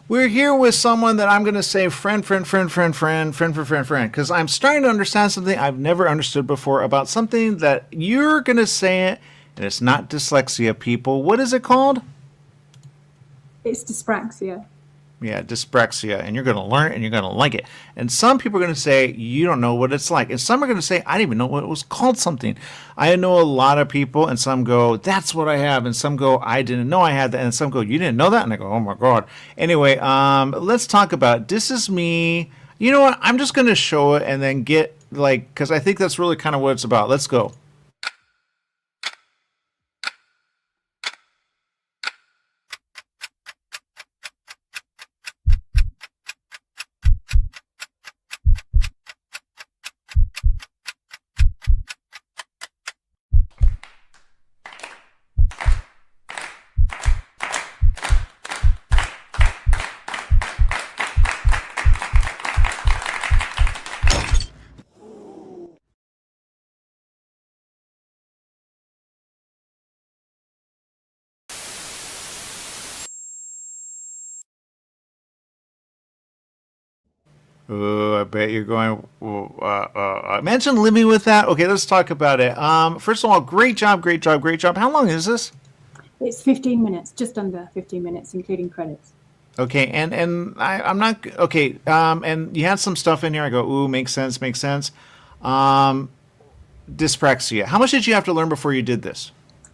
We're here with someone that I'm going to say friend, because I'm starting to understand something I've never understood before about something that you're going to say it, and it's not dyslexia, people. What is it called? It's dyspraxia. Yeah, dyspraxia, and you're going to learn it and you're going to like it. And some people are going to say you don't know what it's like, and some are going to say I didn't even know what it was called something. I know a lot of people, and some go that's what I have, and some go I didn't know I had that, and some go you didn't know that, and I go oh my god. Anyway, let's talk about it. This is me. You know what? I'm just going to show it and then get like because I think that's really kind of what it's about. Let's go. I bet you're going. Imagine living with that. Okay, let's talk about it. First of all, great job, great job, great job. How long is this? It's 15 minutes, just under 15 minutes, including credits. Okay, I'm not okay. And you had some stuff in here. I go, ooh, makes sense, makes sense. Um, Dyspraxia. How much did you have to learn before you did this?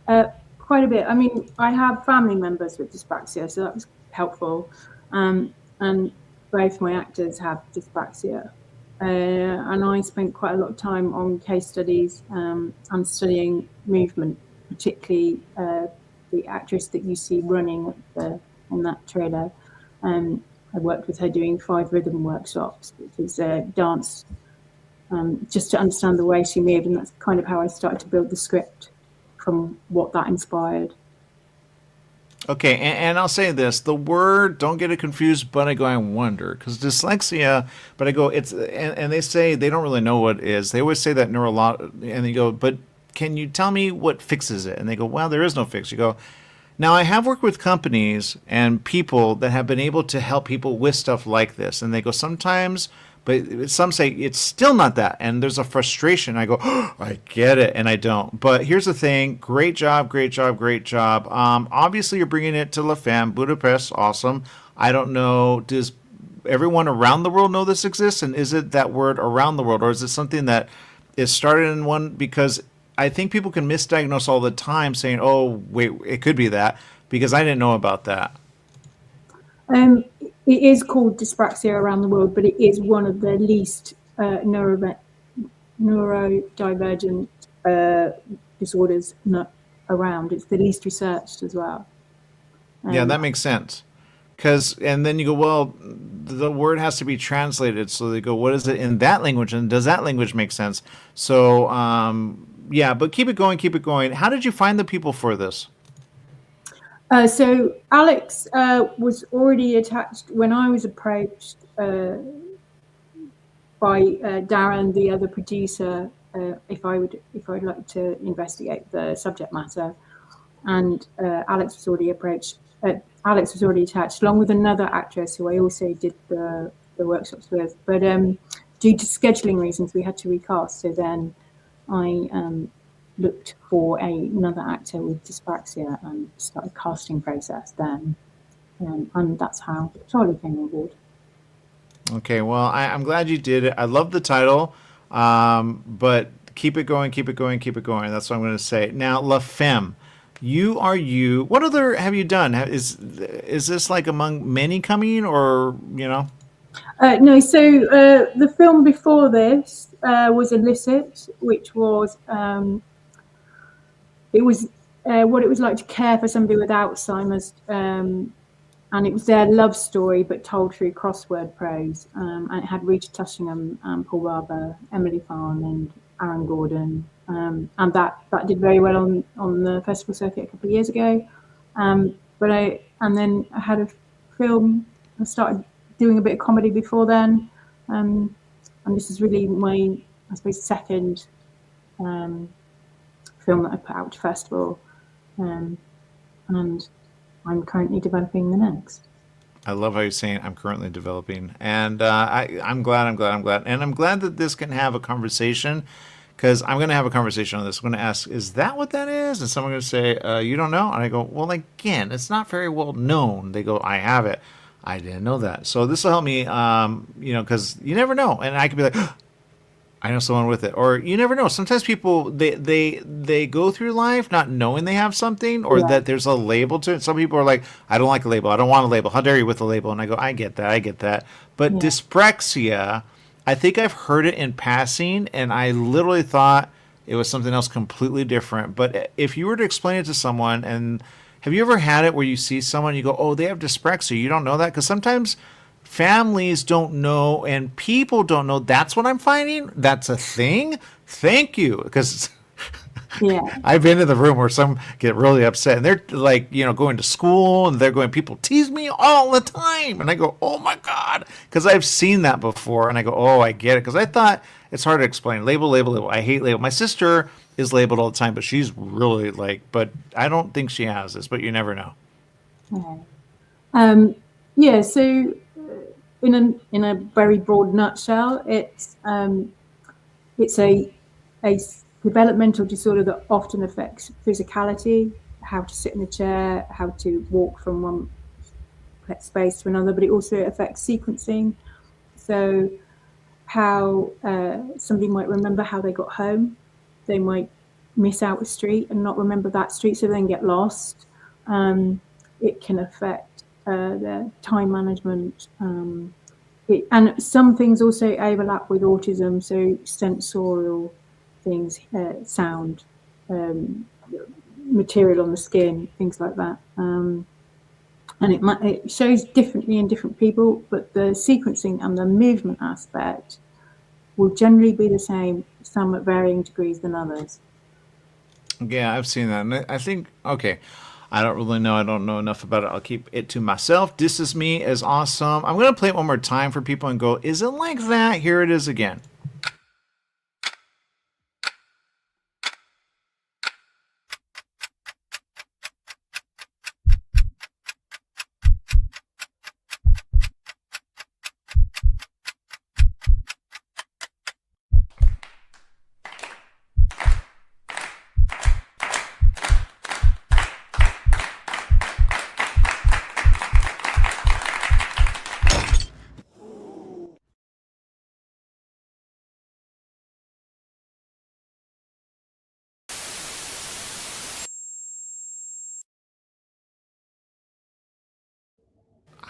Quite a bit. I mean, I have family members with dyspraxia, so that was helpful. And both my actors have dyspraxia. And I spent quite a lot of time on case studies and studying movement, particularly the actress that you see running in that trailer. I worked with her doing 5 rhythm workshops, which is dance, just to understand the way she moved, and that's kind of how I started to build the script from what that inspired. Okay, and I'll say this: the word, don't get it confused. But I go, I wonder because dyslexia. But I go, and they say they don't really know what it is. They always say that and they go, but can you tell me what fixes it? And they go, well, there is no fix. You go, now, I have worked with companies and people that have been able to help people with stuff like this. And they go, sometimes, but some say it's still not that. And there's a frustration. I go, oh, I get it. And I don't. But here's the thing great job, great job, great job. Obviously, you're bringing it to La Femme, Budapest. Awesome. I don't know. Does everyone around the world know this exists? And is it that word around the world? Or is it something that is started in one because I think people can misdiagnose all the time, saying, "Oh, wait, it could be that," because I didn't know about that. It is called dyspraxia around the world, but it is one of the least neurodivergent disorders around. It's the least researched as well. Yeah, Um, that makes sense. Because and then you go, well, the word has to be translated. So they go, what is it in that language, and does that language make sense? So yeah, but keep it going, keep it going. How did you find the people for this? so Alex was already attached when I was approached by Darren, the other producer, if I'd like to investigate the subject matter, and Alex was already approached. Alex was already attached, along with another actress who I also did the workshops with. But due to scheduling reasons, we had to recast. So then I looked for another actor with dyspraxia and started casting process then. And that's how Charlie came on board. Okay, well, I'm glad you did it. I love the title, but keep it going, keep it going, keep it going. That's what I'm going to say. Now, La Femme, you are you. What other have you done? Is this like among many coming, or you know? No, so the film before this was Illicit, which was it was what it was like to care for somebody with Alzheimer's, and it was their love story but told through crossword prose. And it had Rita Tushingham, Paul Barber, Emily Farn, and Aaron Gordon, and that did very well on the festival circuit a couple of years ago. And then I had a film. I started doing a bit of comedy before then, and this is really my, I suppose, second um, film that I put out to festival, and I'm currently developing the next. I love how you're saying I'm currently developing, and and I'm glad that this can have a conversation because I'm going to have a conversation on this. I'm going to ask, is that what that is? And someone going to say, you don't know? And I go, well, again, it's not very well known. They go, I have it. I didn't know that. So this will help me, because you never know. And I could be like, I know someone with it, or you never know. Sometimes people they go through life not knowing they have something, or Yeah, that there's a label to it. Some people are like, I don't like a label. I don't want a label. How dare you with a label? And I go, I get that. I get that. But yeah, dyspraxia, I think I've heard it in passing, and I literally thought it was something else completely different. But if you were to explain it to someone, and have you ever had it where you see someone, you go, oh, they have dyspraxia. You don't know that? Because sometimes families don't know and people don't know. That's what I'm finding. That's a thing. Thank you. Because yeah, I've been in the room where some get really upset and they're like, going to school and they're going, people tease me all the time. And I go, oh my God. Because I've seen that before. And I go, oh, I get it. Because I thought it's hard to explain. Label, label, label. I hate label. My sister is labeled all the time, but she's really but I don't think she has this, but you never know. yeah. Um, yeah. So, in a very broad nutshell, it's a developmental disorder that often affects physicality, how to sit in a chair, how to walk from one space to another, but it also affects sequencing. So how somebody might remember how they got home. They might miss out a street and not remember that street, so then get lost. It can affect their time management. And some things also overlap with autism, so sensorial things, sound, um, material on the skin, things like that. And it shows differently in different people, but the sequencing and the movement aspect will generally be the same, some at varying degrees than others. Yeah, I've seen that. And I think, okay, I don't really know. I don't know enough about it. I'll keep it to myself. This is me is awesome. I'm going to play it one more time for people and go, is it like that? Here it is again.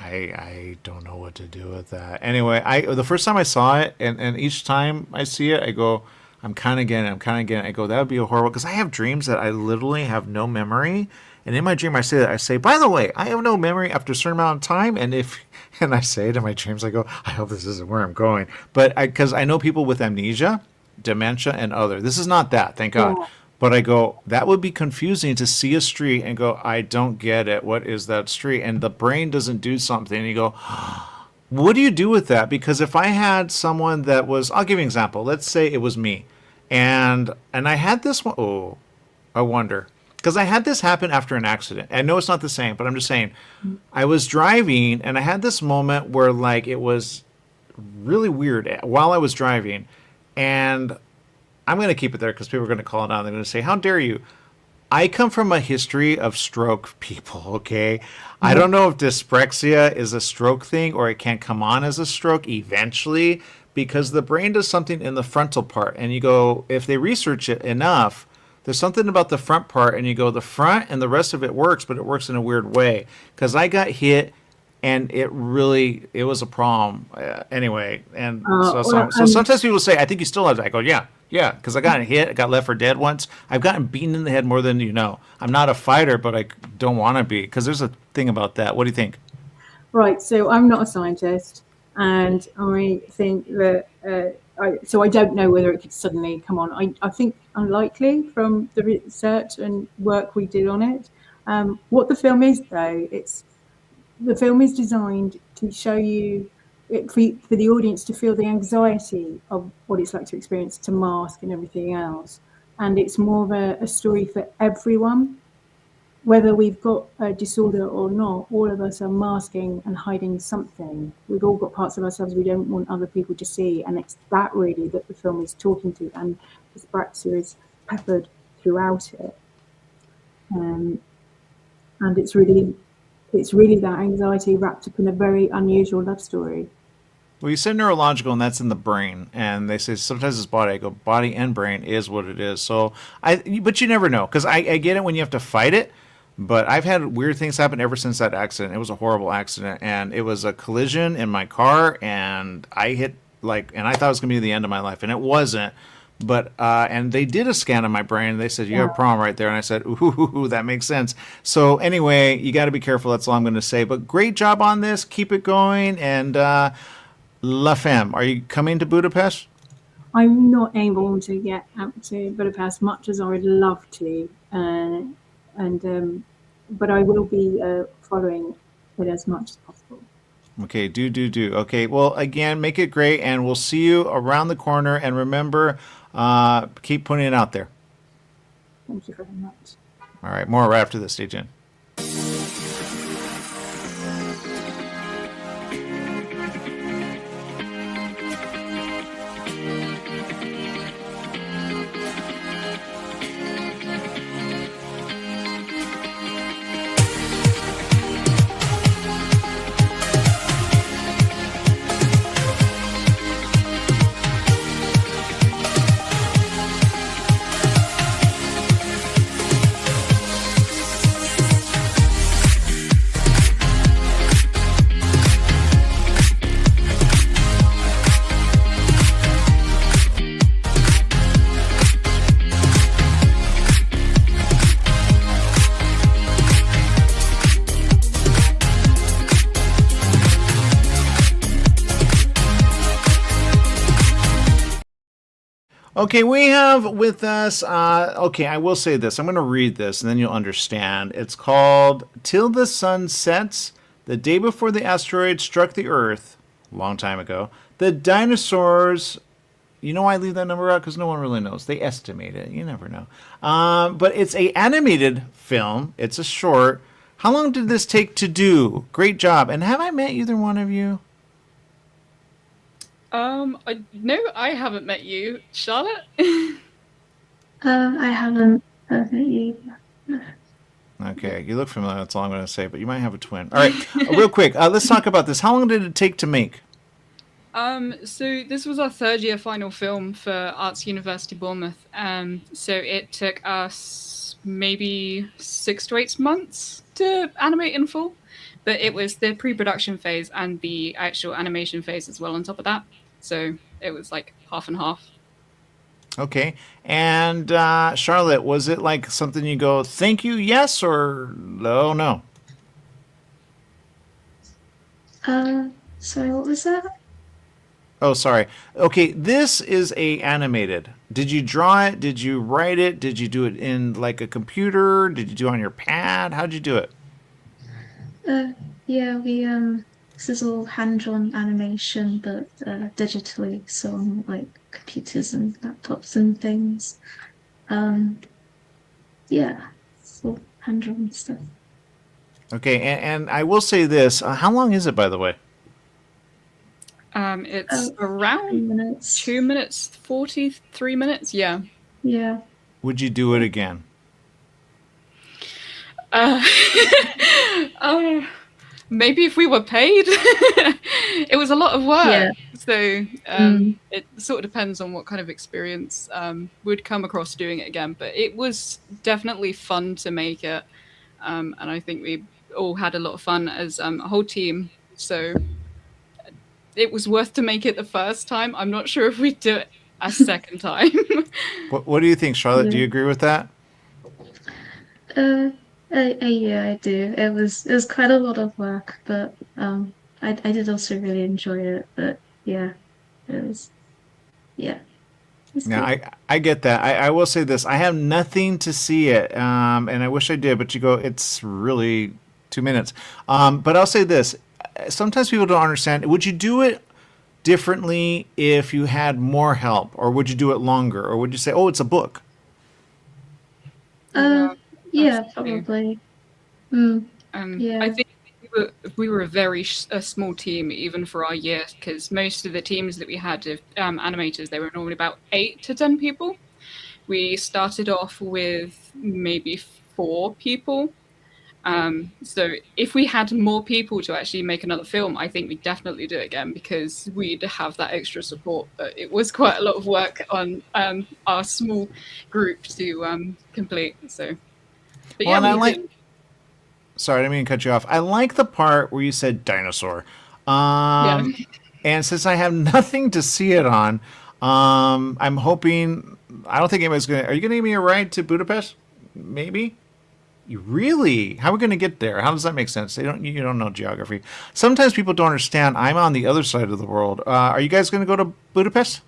I don't know what to do with that. Anyway, I the first time I saw it, and each time I see it, I go, I'm kind of getting, it, I'm kind of getting. It. I go, that would be a horrible because I have dreams that I literally have no memory, and in my dream I say that I say, by the way, I have no memory after a certain amount of time, and if and I say it in my dreams, I go, I hope this isn't where I'm going, but because I know people with amnesia, dementia, and other. This is not that, thank God. Yeah. But I go, that would be confusing to see a street and go, I don't get it. What is that street? And the brain doesn't do something. And you go, what do you do with that? Because if I had someone that was, I'll give you an example. Let's say it was me, and I had this one. Oh, I wonder because I had this happen after an accident. I know it's not the same, but I'm just saying, I was driving and I had this moment where it was really weird while I was driving, and I'm going to keep it there because people are going to call it out. They're going to say, "How dare you?" I come from a history of stroke people, okay? I don't know if dyspraxia is a stroke thing or it can come on as a stroke eventually because the brain does something in the frontal part. And you go, if they research it enough, there's something about the front part, and you go, the front and the rest of it works, but it works in a weird way. Because I got hit and it was a problem anyway. And so sometimes people say, I think you still have that. I go, yeah, yeah, because I got hit, I got left for dead once. I've gotten beaten in the head more than you know. I'm not a fighter, but I don't want to be because there's a thing about that. What do you think? Right, so I'm not a scientist, and I think that I don't know whether it could suddenly come on. I think unlikely from the research and work we did on it. What the film is, though, the film is designed to show you for the audience to feel the anxiety of what it's like to experience to mask and everything else, and it's more of a story for everyone. whether we've got a disorder or not, all of us are masking and hiding something. We've all got parts of ourselves we don't want other people to see, and it's that really that the film is talking to, and dyspraxia is peppered throughout it. And it's really that anxiety wrapped up in a very unusual love story. Well, you said neurological, and that's in the brain. And they say sometimes it's body. I go, body and brain is what it is. So but you never know, because I get it when you have to fight it. But I've had weird things happen ever since that accident. It was a horrible accident, and it was a collision in my car, and I hit and I thought it was gonna be the end of my life, and it wasn't. But and they did a scan of my brain. And they said you have a problem right there, and I said, ooh, that makes sense. So anyway, you got to be careful. That's all I'm going to say. But great job on this. Keep it going. And La Femme, are you coming to Budapest? I'm not able to get out to Budapest much as I would love to, but I will be following it as much as possible. Okay, do. Okay, well, again, make it great, and we'll see you around the corner. And remember, keep putting it out there. Thank you very much. All right, more right after this. Stay tuned. Okay, we have with us, okay, I will say this. I'm going to read this and then you'll understand. It's called Till the Sun Sets, the day before the asteroid struck the Earth, a long time ago, the dinosaurs, you know why I leave that number out? Because no one really knows. They estimate it. You never know. But it's a animated film. It's a short. How long did this take to do? Great job. And have I met either one of you? No, I haven't met you, Charlotte. I haven't met you. Okay, you look familiar. That's all I'm going to say. But you might have a twin. All right, real quick. Let's talk about this. How long did it take to make? So this was our third year final film for Arts University Bournemouth. So it took us maybe 6 to 8 months to animate in full, but it was the pre-production phase and the actual animation phase as well on top of that. So it was like half and half. Okay. And Charlotte, was it like something you go, thank you, yes, or no, no? Sorry, what was that? Oh, sorry. Okay, this is a animated. Did you draw it? Did you write it? Did you do it in like a computer? Did you do it on your pad? How'd you do it? Yeah, this is all hand-drawn animation, but digitally, so on like computers and laptops and things. Yeah, it's all hand-drawn stuff. Okay, and I will say this. How long is it, by the way? It's around 2 minutes, 43 minutes. Yeah. Yeah. Would you do it again? Maybe if we were paid. It was a lot of work. Yeah. So it sort of depends on what kind of experience would come across doing it again. But it was definitely fun to make it. And I think we all had a lot of fun as a whole team. So it was worth to make it the first time. I'm not sure if we'd do it a second time. What do you think, Charlotte? Yeah. Do you agree with that? Yeah, I do. It was quite a lot of work, but I did also really enjoy it. But yeah, it was yeah. Yeah, I get that. I will say this. I have nothing to see it, and I wish I did, but you go, it's really 2 minutes. But I'll say this. Sometimes people don't understand. Would you do it differently if you had more help, or would you do it longer, or would you say, oh, it's a book? Yeah, Absolutely. probably. Mm, I yeah. think we were a small team even for our year because most of the teams that we had of animators, they were normally about 8 to 10 people. We started off with maybe 4 people. So if we had more people to actually make another film, I think we'd definitely do it again because we'd have that extra support. But it was quite a lot of work on our small group to complete. So, but Well, yeah, and I we like. did. Sorry, I didn't mean to cut you off. I like the part where you said dinosaur. Yeah. Um, and since I have nothing to see it on, I'm hoping. I don't think anybody's gonna. Are you gonna give me a ride to Budapest? Maybe. You really? How are we going to get there? How does that make sense? You don't know geography. Sometimes people don't understand. I'm on the other side of the world. Are you guys going to go to Budapest?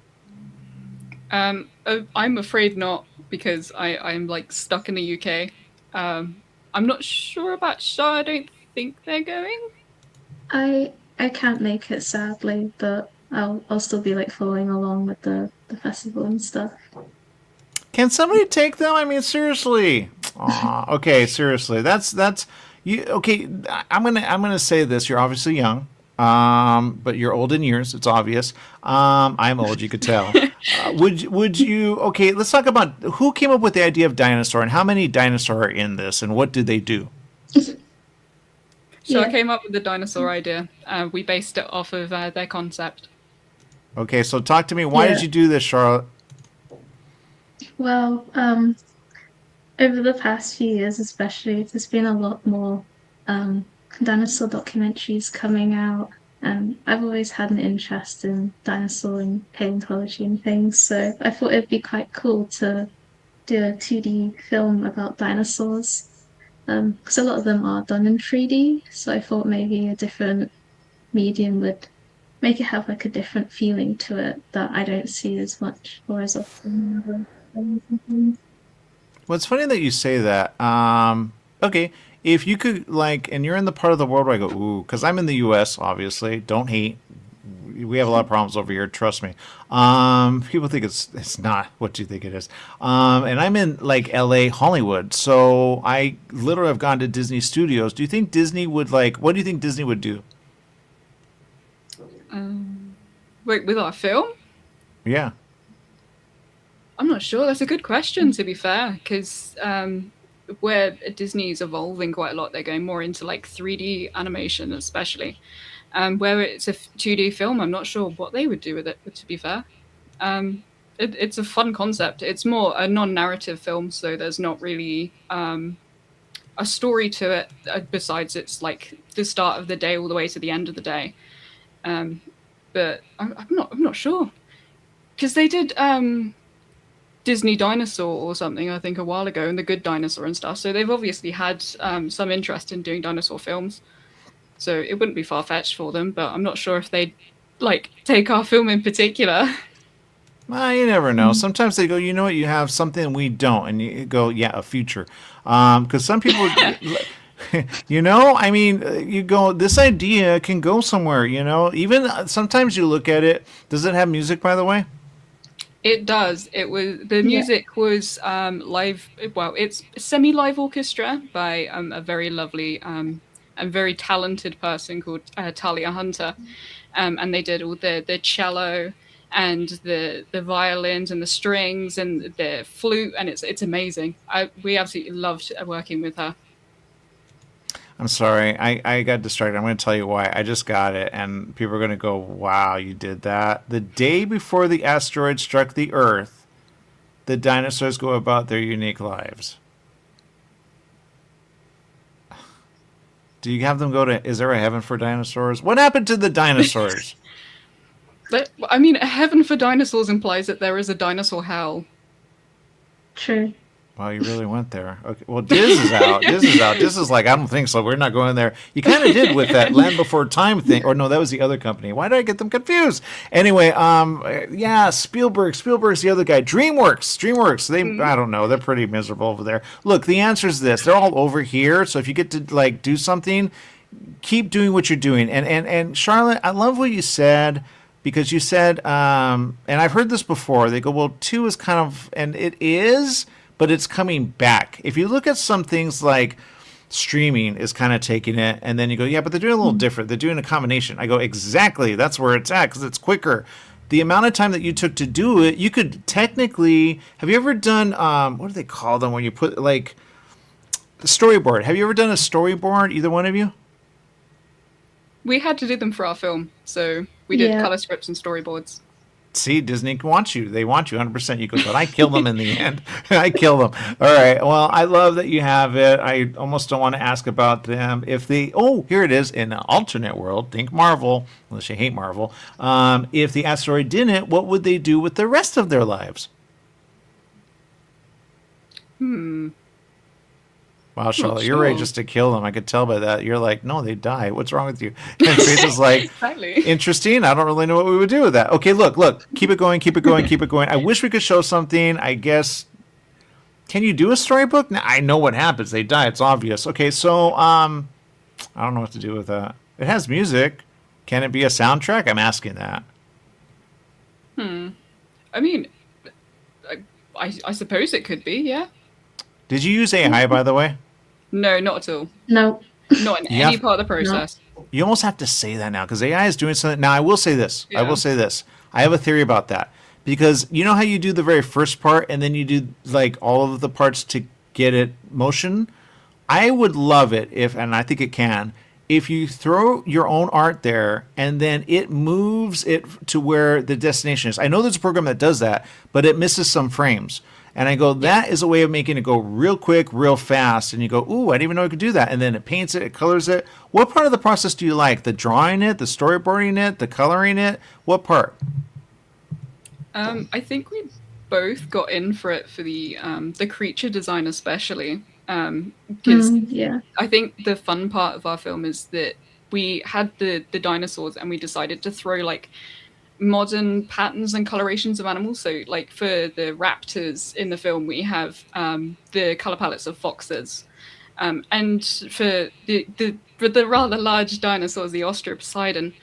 I'm afraid not because I'm like stuck in the UK. I'm not sure about Shah. I don't think they're going. I can't make it sadly, but I'll still be like following along with the festival and stuff. Can somebody take them? I mean, seriously. Aw, okay, seriously. That's you. Okay, I'm gonna say this. You're obviously young, but you're old in years. It's obvious. I'm old. You could tell. Would you? Okay, let's talk about who came up with the idea of dinosaur and how many dinosaur are in this and what did they do? So I Yeah. came up with the dinosaur idea. We based it off of their concept. Okay, so talk to me. Why did Yeah. you do this, Charlotte? Well, over the past few years, especially, there's been a lot more um, dinosaur documentaries coming out. And I've always had an interest in dinosaur and paleontology and things, so I thought it'd be quite cool to do a 2D film about dinosaurs. Because a lot of them are done in 3D, so I thought maybe a different medium would make it have like a different feeling to it that I don't see as much or as often in other films and things. Well, it's funny that you say that. Okay, if you could like, and you're in the part of the world where I go, ooh, because I'm in the U.S. Obviously, don't hate. We have a lot of problems over here. Trust me. People think it's not what you think it is. And I'm in like L.A. Hollywood, so I literally have gone to Disney Studios. Do you think Disney would like? What do you think Disney would do? Wait, with our film? Yeah. I'm not sure. That's a good question, to be fair, because where Disney's evolving quite a lot, they're going more into like 3D animation, especially. Where it's a 2D film, I'm not sure what they would do with it. To be fair, it's a fun concept. It's more a non-narrative film, so there's not really a story to it besides it's like the start of the day all the way to the end of the day. But I'm not sure because they did Disney Dinosaur or something I think a while ago, and The Good Dinosaur and stuff. So they've obviously had some interest in doing dinosaur films. So it wouldn't be far fetched for them, but I'm not sure if they'd like take our film in particular. Well, you never know. Sometimes they go, you know what, you have something we don't, and you go, yeah, a future. Because some people, you know, I mean, you go, this idea can go somewhere. You know, even sometimes you look at it. Does it have music, by the way? It does. It was the Yeah. music was live. Well, it's semi-live orchestra by a very lovely and very talented person called Talia Hunter, and they did all the cello and the violins and the strings and the flute, and it's amazing. We absolutely loved working with her. I'm sorry, I got distracted. I'm going to tell you why. I just got it, and people are going to go, wow, you did that. The day before the asteroid struck the Earth, the dinosaurs go about their unique lives. Do you have them go to, is there a heaven for dinosaurs? What happened to the dinosaurs? But I mean, a heaven for dinosaurs implies that there is a dinosaur hell. True. Well, you really went there. Okay. Well, Diz is out. Diz is out. Diz is like, I don't think so. We're not going there. You kind of did with that Land Before Time thing. Or no, that was the other company. Why did I get them confused? Anyway, yeah, Spielberg. Spielberg's the other guy. DreamWorks. They, I don't know. They're pretty miserable over there. Look, the answer is this. They're all over here. So if you get to like do something, keep doing what you're doing. And Charlotte, I love what you said. Because you said, and I've heard this before, they go, well, 2 is kind of, and it is, but it's coming back. If you look at some things like streaming is kind of taking it, and then you go, yeah, but they're doing a little different. They're doing a combination. I go, exactly. That's where it's at because it's quicker. The amount of time that you took to do it, you could technically. Have you ever done what do they call them when you put like the storyboard? Have you ever done a storyboard? Either one of you? We had to do them for our film, so we did Yeah. color scripts and storyboards. See, Disney wants you. They want you 100%. You go, but I kill them in the end. I kill them. All right. Well, I love that you have it. I almost don't want to ask about them. If they, oh, here it is in an alternate world. Think Marvel, unless you hate Marvel. If the asteroid didn't, what would they do with the rest of their lives? Wow, Charlotte, you're ready sure. just to kill them. I could tell by that. You're like, no, they die. What's wrong with you? And Faith is like, Exactly. interesting. I don't really know what we would do with that. Okay, look. Keep it going, keep it going, keep it going. I wish we could show something. I guess, can you do a storybook? Nah, I know what happens. They die. It's obvious. Okay, so I don't know what to do with that. It has music. Can it be a soundtrack? I'm asking that. I mean, I suppose it could be, yeah. Did you use AI, by the way? No, not at all. No. Not in Yeah. any part of the process. You almost have to say that now because AI is doing something. Now, I will say this. I Yeah. will say this. I have a theory about that because you know how you do the very first part and then you do like all of the parts to get it motion? I would love it if, and I think it can, if you throw your own art there and then it moves it to where the destination is. I know there's a program that does that, but it misses some frames. And I go, that is a way of making it go real quick, real fast. And you go, ooh, I didn't even know I could do that. And then it paints it, it colors it. What part of the process do you like? The drawing it, the storyboarding it, the coloring it? What part? I think we both got in for it for the creature design especially. Because Yeah. I think the fun part of our film is that we had the dinosaurs and we decided to throw like modern patterns and colorations of animals. So like for the raptors in the film, we have the color palettes of foxes. And for the rather large dinosaurs, the Ostroposeidon,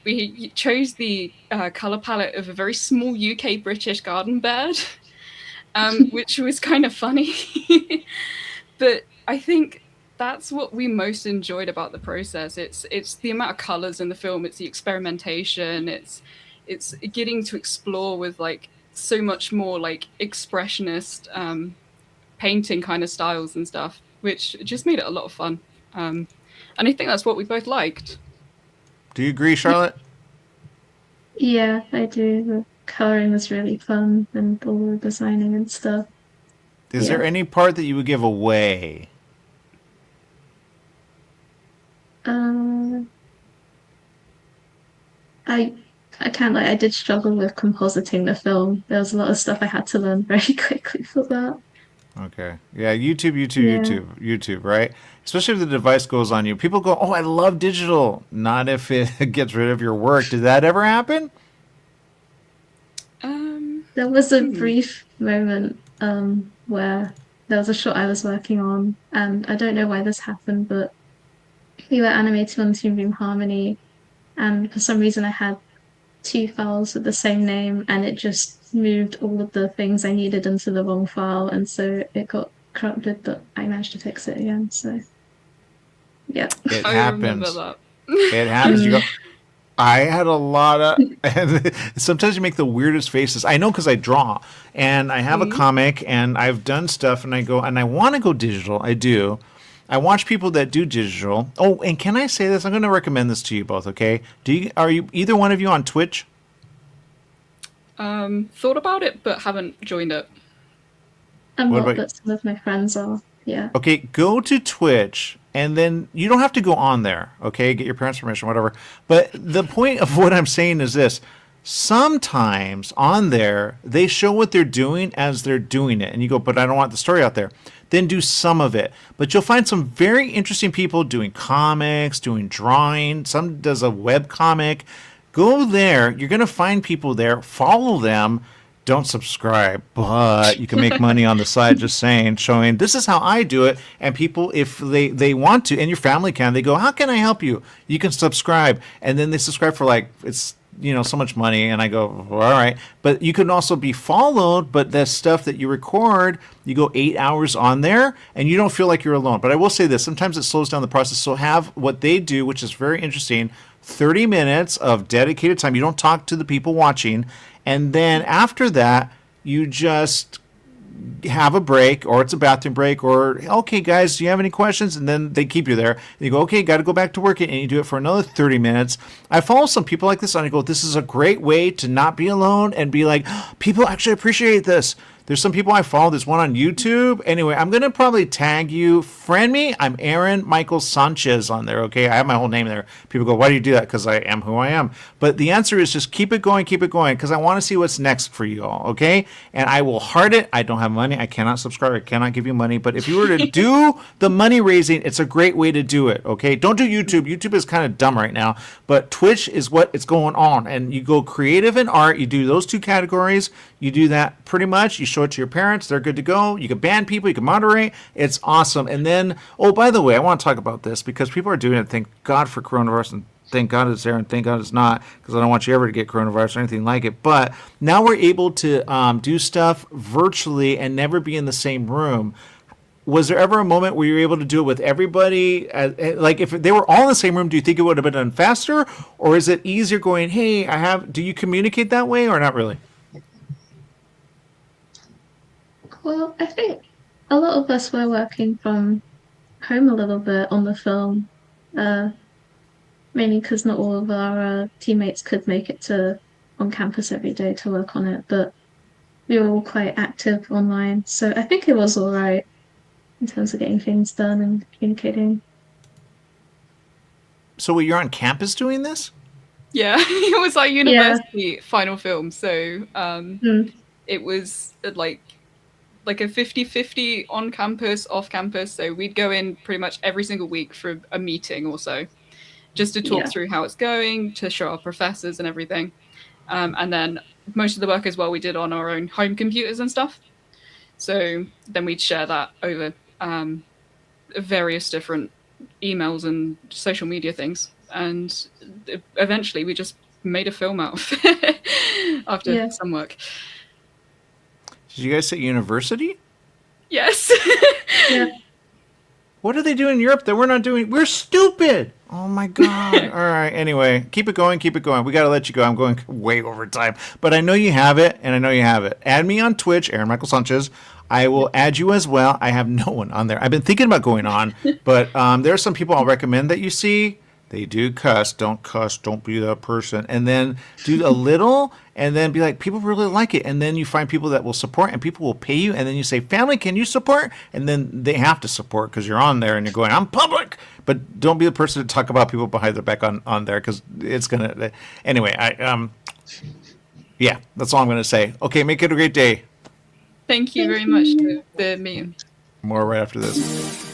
we chose the color palette of a very small UK British garden bird, which was kind of funny. But I think that's what we most enjoyed about the process. It's the amount of colors in the film. It's the experimentation. It's getting to explore with like so much more like expressionist painting kind of styles and stuff, which just made it a lot of fun. And I think that's what we both liked. Do you agree, Charlotte? Yeah, I do. The coloring was really fun and all the designing and stuff. Is there any part that you would give away? I can't I did struggle with compositing the film. There was a lot of stuff I had to learn very quickly for that. Okay. Yeah, YouTube, right? Especially if the device goes on you. People go, oh, I love digital. Not if it gets rid of your work. Did that ever happen? There was a brief moment where there was a shot I was working on, and I don't know why this happened, but we were animating on Toon Boom Harmony, and for some reason I had 2 files with the same name, and it just moved all of the things I needed into the wrong file, and so it got corrupted, but I managed to fix it again, so yeah. It I remember happens. that. It happens. You go, I had a lot of, and sometimes you make the weirdest faces. I know because I draw, and I have a comic, and I've done stuff, and I go, and I want to go digital. I do. I watch people that do digital. Oh, and can I say this? I'm going to recommend this to you both. Okay? Are you either one of you on Twitch? Thought about it, but haven't joined it. I'm What not, about- but some of my friends are. Yeah. Okay, go to Twitch, and then you don't have to go on there, okay? Get your parents' permission, whatever. But the point of what I'm saying is this. Sometimes on there, they show what they're doing as they're doing it. And you go, but I don't want the story out there. Then do some of it. But you'll find some very interesting people doing comics, doing drawing. Some does a web comic. Go there. You're going to find people there. Follow them. Don't subscribe, but you can make money on the side just saying, showing this is how I do it. And people, if they want to, and your family can, they go, how can I help you? You can subscribe. And then they subscribe for like, it's so much money. And I go, well, all right. But you can also be followed, but the stuff that you record, you go 8 hours on there and you don't feel like you're alone. But I will say this, sometimes it slows down the process. So have what they do, which is very interesting, 30 minutes of dedicated time. You don't talk to the people watching. And then after that, you just have a break, or it's a bathroom break, or okay guys, do you have any questions? And then they keep you there and you go, okay, got to go back to work, and you do it for another 30 minutes. I follow some people like this and I go, this is a great way to not be alone and be like, people actually appreciate this. There's some people I follow. There's one on YouTube. Anyway, I'm going to probably tag you. Friend me. I'm Aaron Michael Sanchez on there, okay? I have my whole name there. People go, why do you do that? Because I am who I am. But the answer is just keep it going, because I want to see what's next for you all, okay? And I will heart it. I don't have money. I cannot subscribe. I cannot give you money. But if you were to do the money raising, it's a great way to do it, okay? Don't do YouTube. YouTube is kind of dumb right now. But Twitch is what it's going on. And you go creative and art. You do those two categories. You do that pretty much. You show it to your parents. They're good to go. You can ban people. You can moderate. It's awesome. And then, oh, by the way, I want to talk about this because people are doing it. Thank God for coronavirus, and thank God it's there, and thank God it's not, because I don't want you ever to get coronavirus or anything like it. But now we're able to do stuff virtually and never be in the same room. Was there ever a moment where you were able to do it with everybody? Like if they were all in the same room, do you think it would have been done faster? Or is it easier going, hey, do you communicate that way or not really? Well, I think a lot of us were working from home a little bit on the film, mainly because not all of our teammates could make it on campus every day to work on it, but we were all quite active online, so I think it was all right in terms of getting things done and communicating. So you're on campus doing this? Yeah, it was our university final film, so it was like a 50-50 on campus, off campus. So we'd go in pretty much every single week for a meeting or so, just to talk through how it's going, to show our professors and everything. And then most of the work as well we did on our own home computers and stuff. So then we'd share that over various different emails and social media things. And eventually we just made a film out of it after some work. Did you guys say university? Yes. Yeah. What do they do in Europe that we're not doing? We're stupid. Oh my God. All right. Anyway, keep it going. Keep it going. We got to let you go. I'm going way over time. But I know you have it, and I know you have it. Add me on Twitch, Aaron Michael Sanchez. I will add you as well. I have no one on there. I've been thinking about going on, but there are some people I'll recommend that you see. They do cuss. Don't cuss. Don't be that person. And then do a little, and then be like, people really like it. And then you find people that will support, and people will pay you. And then you say, family, can you support? And then they have to support because you're on there and you're going, I'm public. But don't be the person to talk about people behind their back on there, because it's going to. Anyway, yeah, that's all I'm going to say. Okay, make it a great day. Thank you very much for the meeting. More right after this.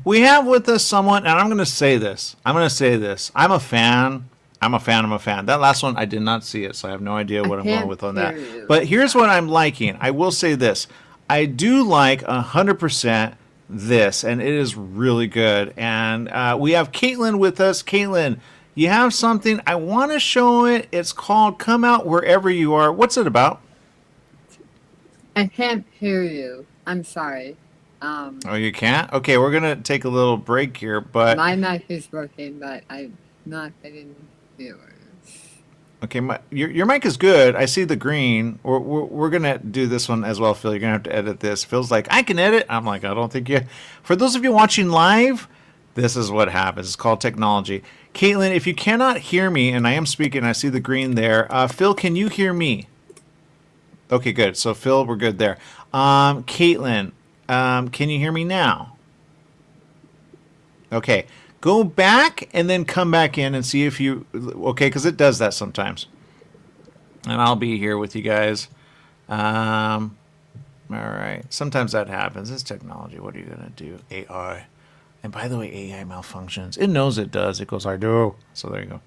We have with us someone, and I'm going to say this. I'm a fan. That last one, I did not see it, so I have no idea what I'm going with on that. But here's what I'm liking. I will say this. I do like 100% this, and it is really good. And we have Caitlin with us. Caitlin, you have something. I want to show it. It's called Come Out Wherever You Are. What's it about? I can't hear you. I'm sorry. Oh, you can't? Okay, we're going to take a little break here, but... My mic is working, but I'm not getting viewers. Okay, your mic is good. I see the green. We're going to do this one as well, Phil. You're going to have to edit this. Phil's like, I can edit. I'm like, I don't think you... For those of you watching live, this is what happens. It's called technology. Caitlin, if you cannot hear me, and I am speaking, I see the green there. Phil, can you hear me? Okay, good. So, Phil, we're good there. Caitlin... can you hear me now? Okay. Go back and then come back in and see if you... Okay, because it does that sometimes. And I'll be here with you guys. All right. Sometimes that happens. It's technology. What are you going to do? AI. And by the way, AI malfunctions. It knows it does. It goes, I do. So there you go.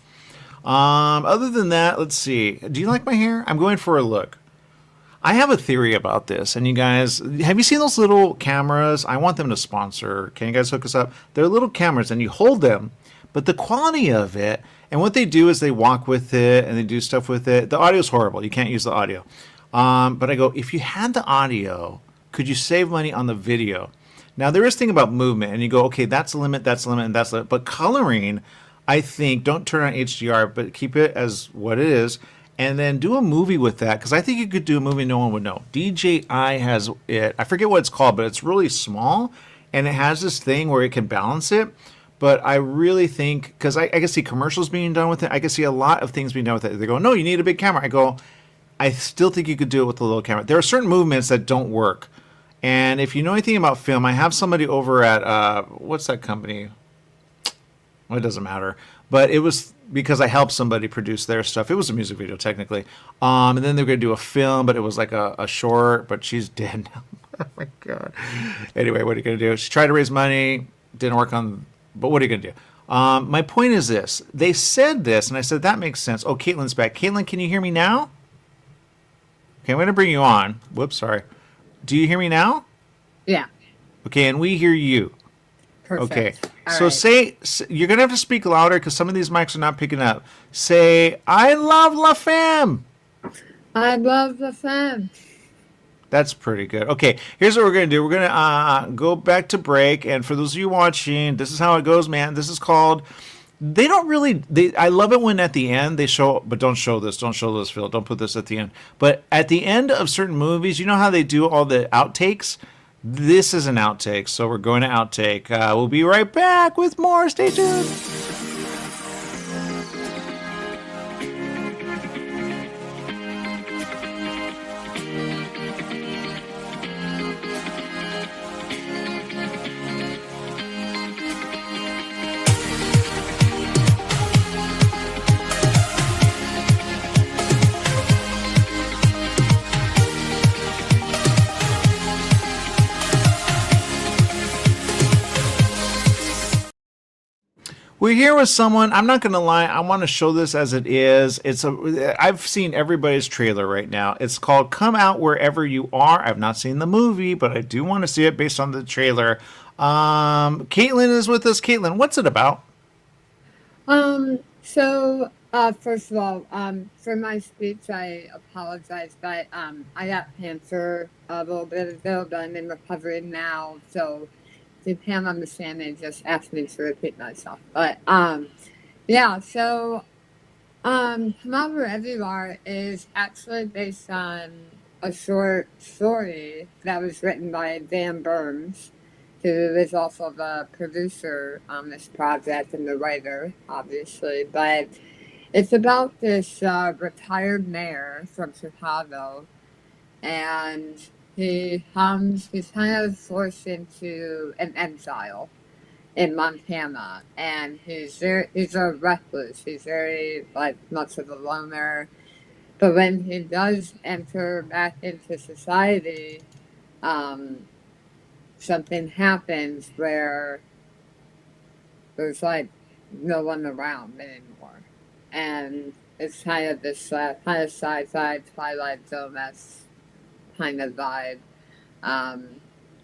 Other than that, let's see. Do you like my hair? I'm going for a look. I have a theory about this, and you guys, have you seen those little cameras? I want them to sponsor. Can you guys hook us up? They're little cameras, and you hold them, but the quality of it, and what they do is they walk with it, and they do stuff with it. The audio's horrible. You can't use the audio. But I go, if you had the audio, could you save money on the video? Now, there is a thing about movement, and you go, okay, that's the limit, that's the limit, and that's the limit. But coloring, I think, don't turn on HDR, but keep it as what it is. And then do a movie with that, because I think you could do a movie no one would know. DJI has it. I forget what it's called, but it's really small, and it has this thing where it can balance it. But I really think, because I can see commercials being done with it. I can see a lot of things being done with it. They go, no, you need a big camera. I go, I still think you could do it with a little camera. There are certain movements that don't work. And if you know anything about film, I have somebody over at, what's that company? Well, it doesn't matter. But it was because I helped somebody produce their stuff. It was a music video, technically. And then they were going to do a film, but it was like a short, but she's dead now. Oh, my God. Anyway, what are you going to do? She tried to raise money. Didn't work on, but what are you going to do? My point is this. They said this, and I said, that makes sense. Oh, Caitlin's back. Caitlin, can you hear me now? Okay, I'm going to bring you on. Whoops, sorry. Do you hear me now? Yeah. Okay, and we hear you. Perfect. Okay, All so right. say you're gonna have to speak louder because some of these mics are not picking up. Say, "I love La Femme." I love the Femme. That's pretty good. Okay, here's what we're gonna do. We're gonna go back to break, and for those of you watching, this is how it goes, man. This is called. They don't really. I love it when at the end they show, but don't show this. Don't show this, Phil. Don't put this at the end. But at the end of certain movies, you know how they do all the outtakes. This is an outtake, so we're going to outtake. We'll be right back with more. Stay tuned. We're here with someone. I'm not going to lie. I want to show this as it is. I've seen everybody's trailer right now. It's called Come Out Wherever You Are. I've not seen the movie, but I do want to see it based on the trailer. Caitlin is with us. Caitlin, what's it about? First of all, for my speech, I apologize, but I got cancer a little bit ago, but I'm in recovery now, so if you can't understand me, just ask me to repeat myself. But, Come Out Wherever You Are is actually based on a short story that was written by Dan Burns, who is also the producer on this project and the writer, obviously. But it's about this retired mayor from Chicago, and he's kind of forced into an exile in Montana, and he's a recluse. He's very much of a loner. But when he does enter back into society, something happens where there's no one around anymore, and it's kind of this kind of sci-fi Twilight Zone-esque kind of vibe,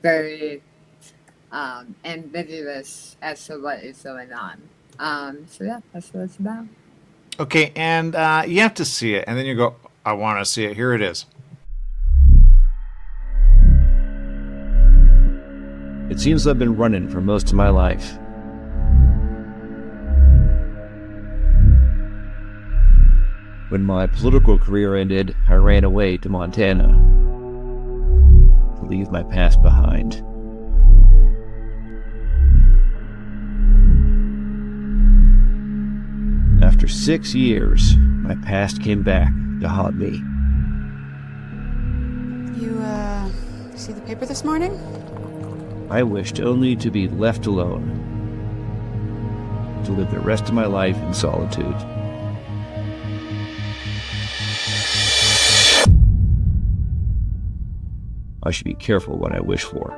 very ambiguous as to what is going on. That's what it's about. Okay, and you have to see it, and then you go, I want to see it. Here it is. It seems I've been running for most of my life. When my political career ended, I ran away to Montana to leave my past behind. After 6 years, my past came back to haunt me. You, see the paper this morning? I wished only to be left alone. to live the rest of my life in solitude. I should be careful what I wish for.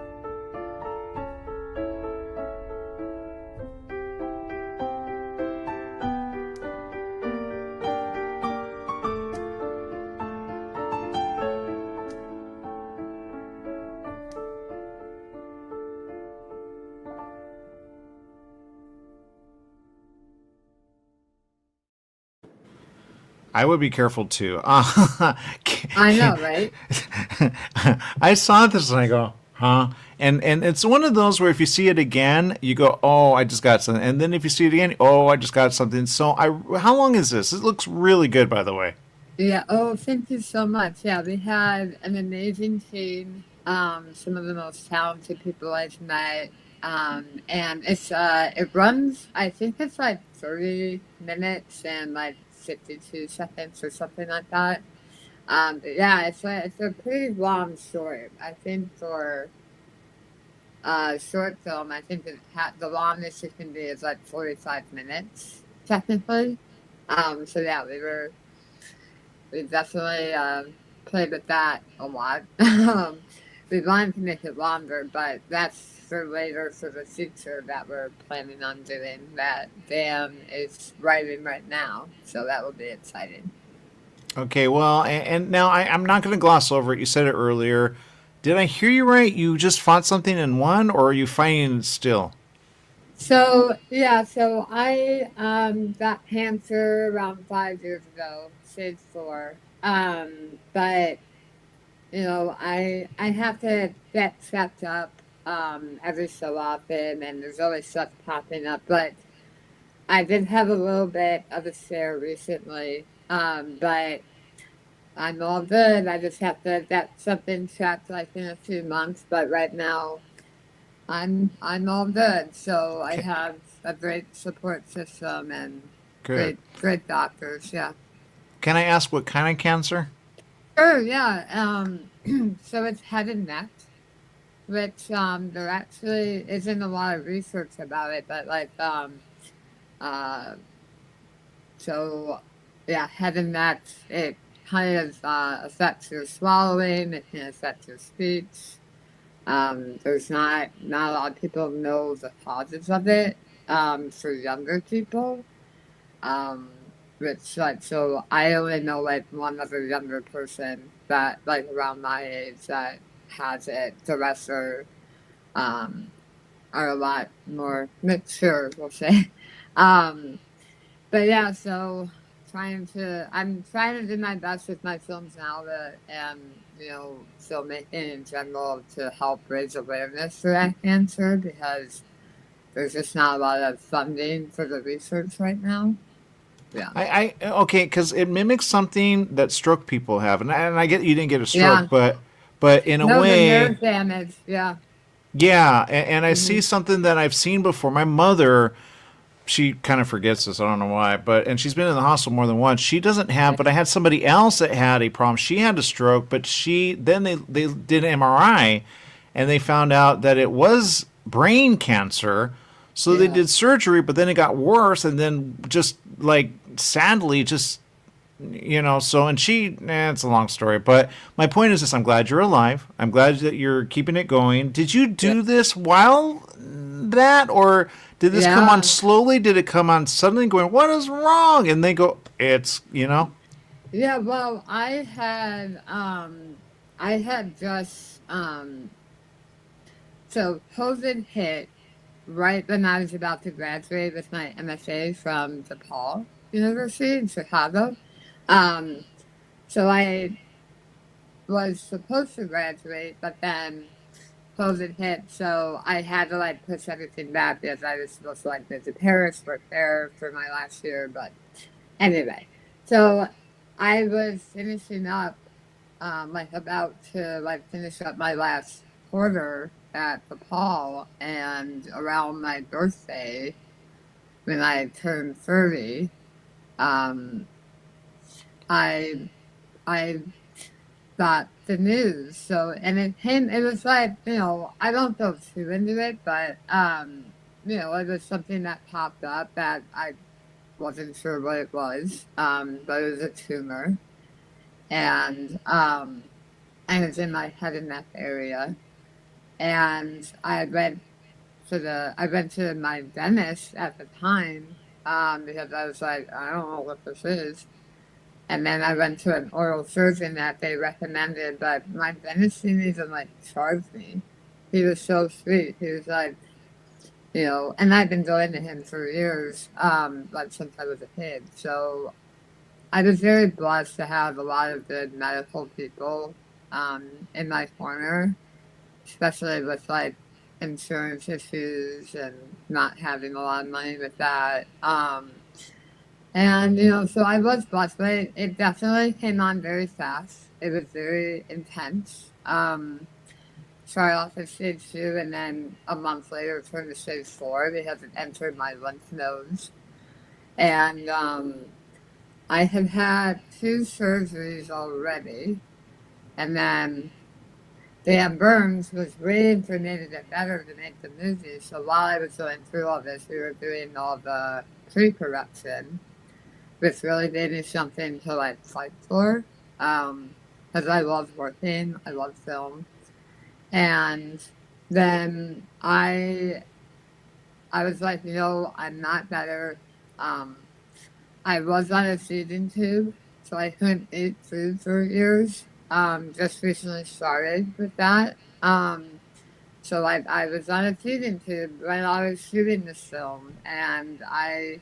I would be careful too. I know, right? I saw this and I go, huh? And it's one of those where if you see it again, you go, oh, I just got something. And then if you see it again, oh, I just got something. So how long is this? It looks really good, by the way. Yeah. Oh, thank you so much. Yeah, we had an amazing team. Some of the most talented people I've met. And it runs, I think it's like 30 minutes and like 52 seconds or something like that. But yeah, it's a pretty long short. I think for short film, I think the longest it can be is like 45 minutes, technically. So yeah, we definitely played with that a lot. We wanted to make it longer, but that's for later for the future that we're planning on doing that Dan is writing right now. So that will be exciting. Okay, well, and now I'm not going to gloss over it. You said it earlier. Did I hear you right? You just fought something and won, or are you fighting it still? So yeah, so I got cancer around 5 years ago, stage 4. But you know, I have to get checked up every so often, and there's always stuff popping up. But I did have a little bit of a scare recently, but I'm all good. I just have to get something checked like in a few months. But right now, I'm all good. So I have a great support system and Good. great doctors. Yeah. Can I ask what kind of cancer? Sure. Yeah. So it's head and neck, which there actually isn't a lot of research about it, but like so yeah, head and neck, it kind of affects your swallowing. It can affect your speech. There's not a lot of people know the causes of it for younger people. Which like so I only know like one other younger person that like around my age that has it. The rest are a lot more mature, we'll say. But yeah, so I'm trying to do my best with my films now and you know, filmmaking in general to help raise awareness for that cancer because there's just not a lot of funding for the research right now. Yeah. Okay, because it mimics something that stroke people have, and I get you didn't get a stroke, but in a way, the nerve damage. Yeah. Yeah, and I see something that I've seen before. My mother, she kind of forgets this. I don't know why, and she's been in the hospital more than once. She doesn't have, but I had somebody else that had a problem. She had a stroke, but then they did an MRI, and they found out that it was brain cancer. So they did surgery, but then it got worse, and then just like sadly, just you know. So and it's a long story, but my point is this: I'm glad you're alive. I'm glad that you're keeping it going. Did you do this while that, or did this come on slowly? Did it come on suddenly? Going, what is wrong? And they go, it's you know. Yeah, well, I had just so COVID hit right when I was about to graduate with my MFA from DePaul University in Chicago. So I was supposed to graduate, but then COVID hit, so I had to like push everything back because I was supposed to like visit Paris, work there for my last year. But anyway, so I was finishing up, about to finish up my last quarter at DePaul, and around my birthday, when I turned 30, I got the news. So, and it was like, you know, I don't go too into it, but it was something that popped up that I wasn't sure what it was, but it was a tumor, and it was in my head and neck area, and I went to my dentist at the time, because I was like, I don't know what this is. And then I went to an oral surgeon that they recommended, but my dentist didn't even like charge me. He was so sweet. He was like, and I've been going to him for years, like since I was a kid. So I was very blessed to have a lot of good medical people in my corner, especially with like insurance issues and not having a lot of money with that. And so I was blessed, but it definitely came on very fast. It was very intense. Started off at stage 2, and then a month later turned to stage 4 because it entered my lymph nodes. And I had had 2 surgeries already, and then Dan Burns was waiting for me to get better to make the movie. So while I was going through all this, we were doing all the pre-production, which really gave me something to like fight for. Because I love working, I love film. And then I was like, I'm not better. I was on a feeding tube, so I couldn't eat food for years. Just recently started with that. So I was on a feeding tube when I was shooting this film, and I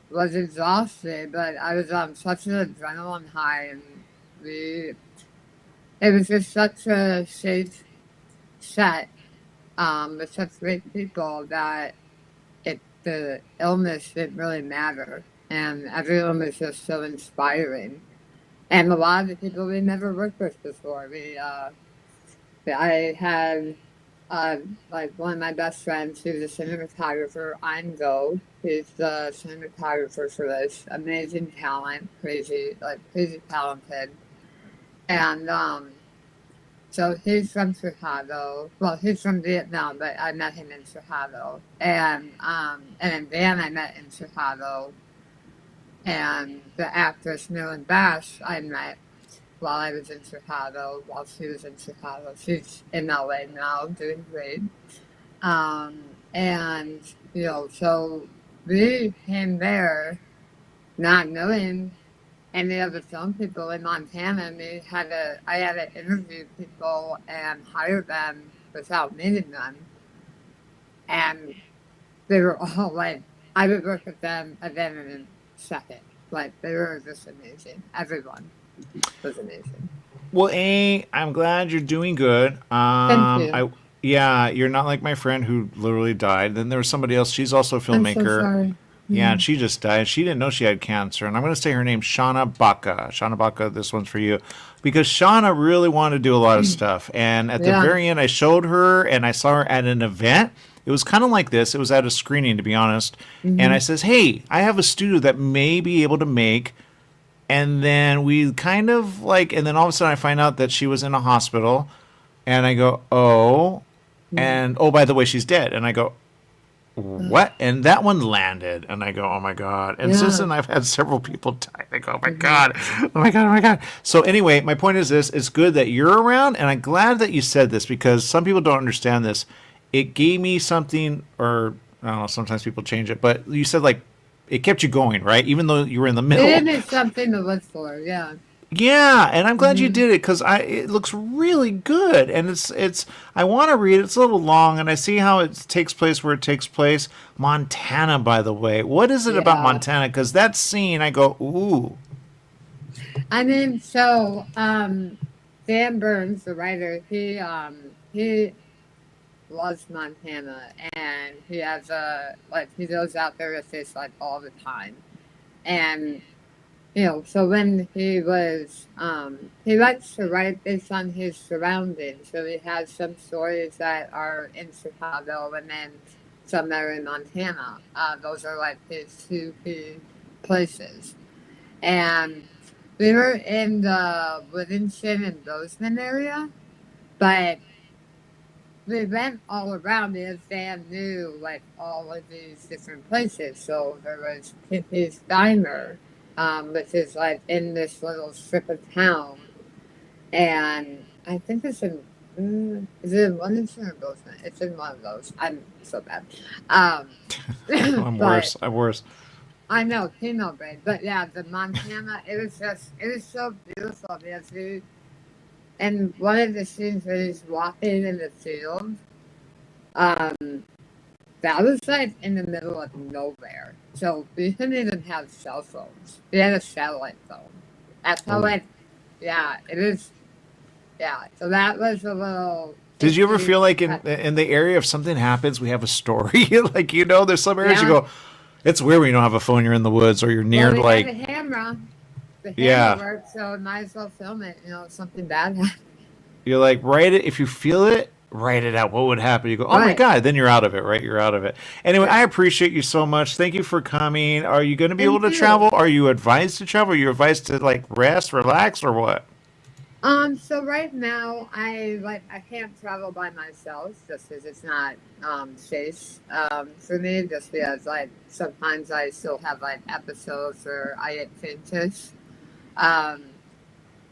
was exhausted, but I was on such an adrenaline high, and it was just such a safe set with such great people that the illness didn't really matter, and everyone was just so inspiring. And a lot of the people we never worked with before. I had like one of my best friends who's a cinematographer, Eingo. He's the cinematographer for this amazing talent, crazy talented. And so he's from Chicago. Well, he's from Vietnam, but I met him in Chicago. And then Dan I met in Chicago. And the actress Marilyn Bash I met while I was in Chicago, while she was in Chicago. She's in LA now, doing great. And, so we came there not knowing any of the film people in Montana. And I had to interview people and hire them without meeting them. And they were all like, I would work with them again in a second. Like, they were just amazing. Everyone was amazing. Well, I'm glad you're doing good. Thank you. You're not like my friend who literally died. Then there was somebody else. She's also a filmmaker. I'm so sorry. Yeah, and she just died. She didn't know she had cancer. And I'm going to say her name, Shauna Baca. Shauna Baca, this one's for you. Because Shauna really wanted to do a lot of stuff. And at the very end, I showed her, and I saw her at an event. It was kind of like this. It was at a screening, to be honest. Mm-hmm. And I says, hey, I have a studio that may be able to make. And then we kind of and then all of a sudden I find out that she was in a hospital. And I go, oh. Mm-hmm. And, oh, by the way, she's dead. And I go, what? And that one landed. And I go, oh, my God. And since then, I've had several people die. I go, oh, my God. Oh, my God. Oh, my God. So anyway, my point is this. It's good that you're around. And I'm glad that you said this because some people don't understand this. It gave me something, or I don't know, sometimes people change it. But you said, it kept you going, right? Even though you were in the middle. It is something to look for, yeah. Yeah, and I'm glad you did it because it looks really good, and it's. I want to read it. It's a little long, and I see how it takes place where it takes place. Montana, by the way, what is it about Montana? Because that scene, I go, ooh. I mean, so Dan Burns, the writer, he loves Montana, and he has he goes out there to fish all the time, and. So when he was, he likes to write based on his surroundings. So he has some stories that are in Chicago and then some that are in Montana. Those are his 2 key places. And we were in the Livingston and Bozeman area, but we went all around because Dan knew like all of these different places. So there was his diner, which is like in this little strip of town, and I think it's in. Is it in Wellington or Bozeman? It's in one of those. I'm so bad. I'm worse. I'm worse. I know, female brain, but yeah, the Montana. It was so beautiful because we. And one of the scenes where he's walking in the field, that was like in the middle of nowhere. So we couldn't even have cell phones. We had a satellite phone. That's how it was. Yeah, so that was a little. Did you ever feel like in the area if something happens, we have a story? Like, there's some areas you go, it's weird when you don't have a phone, you're in the woods or you're near we like. had a camera. The camera worked, so might as well film it. If something bad happens. You're like, write it. If you feel it, write it out. What would happen? You go, oh my God. Then you're out of it, right? You're out of it. Anyway, I appreciate you so much. Thank you for coming. Are you going to be able to travel? Are you advised to travel? Are you advised to like rest, relax, or what? So right now I can't travel by myself just because it's not safe for me. Just because like sometimes I still have like episodes where I get faintish.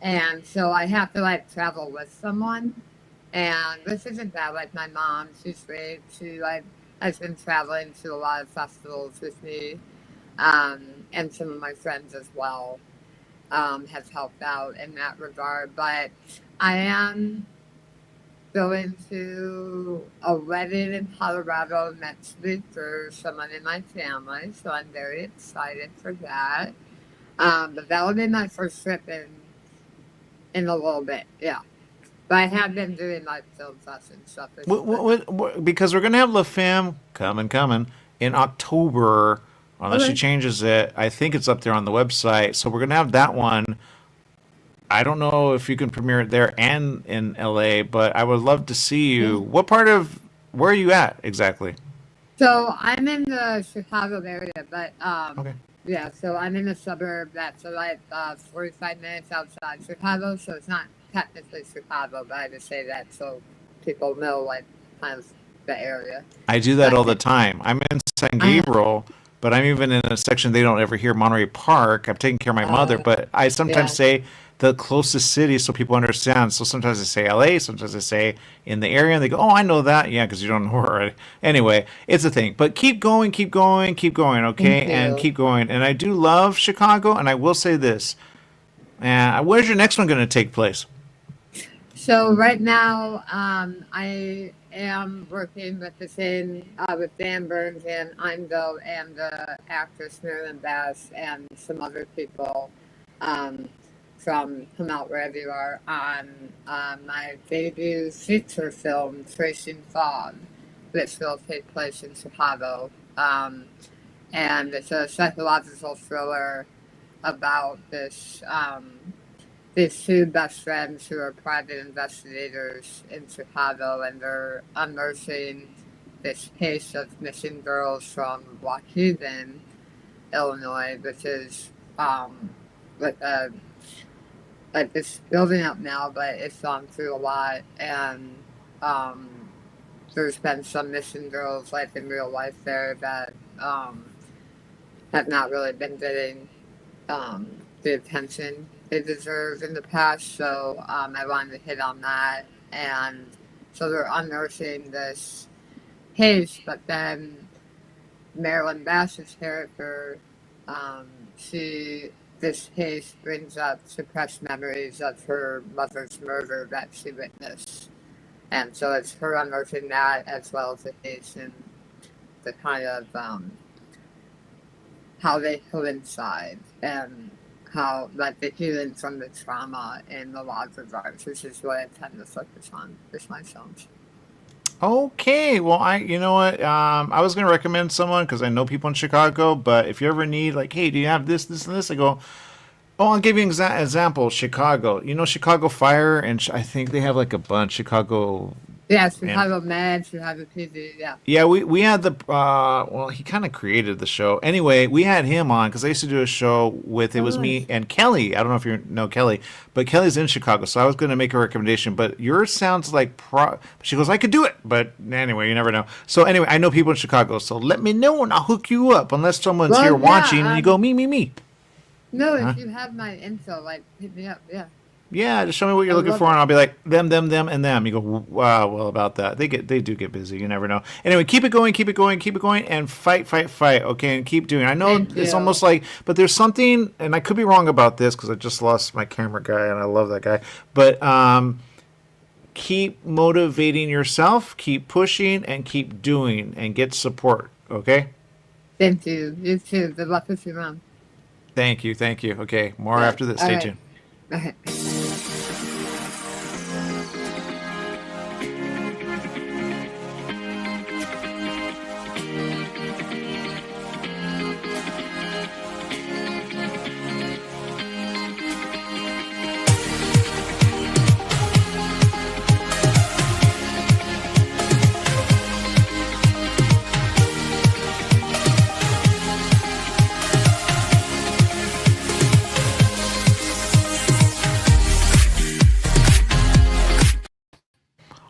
And so I have to like travel with someone, and this isn't bad. Like my mom, she's great. She like has been traveling to a lot of festivals with me, and some of my friends as well have helped out in that regard. But I am going to a wedding in Colorado next week for someone in my family, so I'm very excited for that. But that will be my first trip in a little bit, yeah. But I have been doing like film session stuff. Because we're gonna have La Femme coming in October, unless she changes it. I think it's up there on the website. So we're gonna have that one. I don't know if you can premiere it there and in LA, but I would love to see you. What part of where are you at exactly? So I'm in the Chicago area, but Okay. yeah, so I'm in a suburb that's like 45 minutes outside Chicago, so it's not technically Chicago, but I just say that so people know like kind of the area. I do that all the time. I'm in San Gabriel, but I'm even in a section they don't ever hear, Monterey Park. I'm taking care of my mother, but I sometimes say the closest city so people understand. So sometimes I say LA, sometimes I say in the area, and they go, oh, I know that. Yeah, because you don't know where. Anyway, it's a thing. But keep going, okay? And keep going. And I do love Chicago, and I will say this. Where's your next one going to take place? So right now, I am working with with Dan Burns and Imdo and the actress Marilyn Bass and some other people from Come Out Wherever You Are on my debut feature film, Tracing Fog, which will take place in Chicago. And it's a psychological thriller about these two best friends who are private investigators in Chicago, and they're unearthing this case of missing girls from Waukegan, Illinois, which is like it's building up now, but it's gone through a lot, and there's been some missing girls like in real life there that have not really been getting the attention they deserve in the past, so I wanted to hit on that. And so they're unearthing this case, but then Marilyn Bass's character, this case brings up suppressed memories of her mother's murder that she witnessed. And so it's her unearthing that as well as the case and the kind of how they coincide and how like the healing from the trauma in the lives of ours, which is what I tend to focus on with my films. Okay, well, you know what? I was going to recommend someone because I know people in Chicago, but if you ever need, like, hey, do you have this, this, and this? I go, oh, I'll give you an example. Chicago. You know Chicago Fire, and I think they have, like, a bunch. Chicago Yeah, And Chicago Med, Chicago PD, yeah. yeah, we had the well, he kind of created the show. Anyway, we had him on because I used to do a show with it Oh, was nice. me and Kelly. I don't know if you know Kelly, but Kelly's in Chicago, so I was going to make a recommendation. But yours sounds like she goes, I could do it, but anyway, you never know. So anyway, I know people in Chicago, so let me know and I'll hook you up. Unless someone's Well, here yeah, watching and you go me. No, Huh? if you have my info, like, hit me up, yeah. Yeah, just show me what you're I looking love for, it. and I'll be like them, and them. You go, wow, well about that. They do get busy. You never know. Anyway, keep it going, and fight. Okay, and keep doing it. I know Thank it's you. almost like, but there's something, and I could be wrong about this because I just lost my camera guy, and I love that guy. But keep motivating yourself, keep pushing, and keep doing, and get support. Okay. Thank you. You too. Good luck with your mom. Thank you. Okay, more after this. All Stay right. tuned. Okay.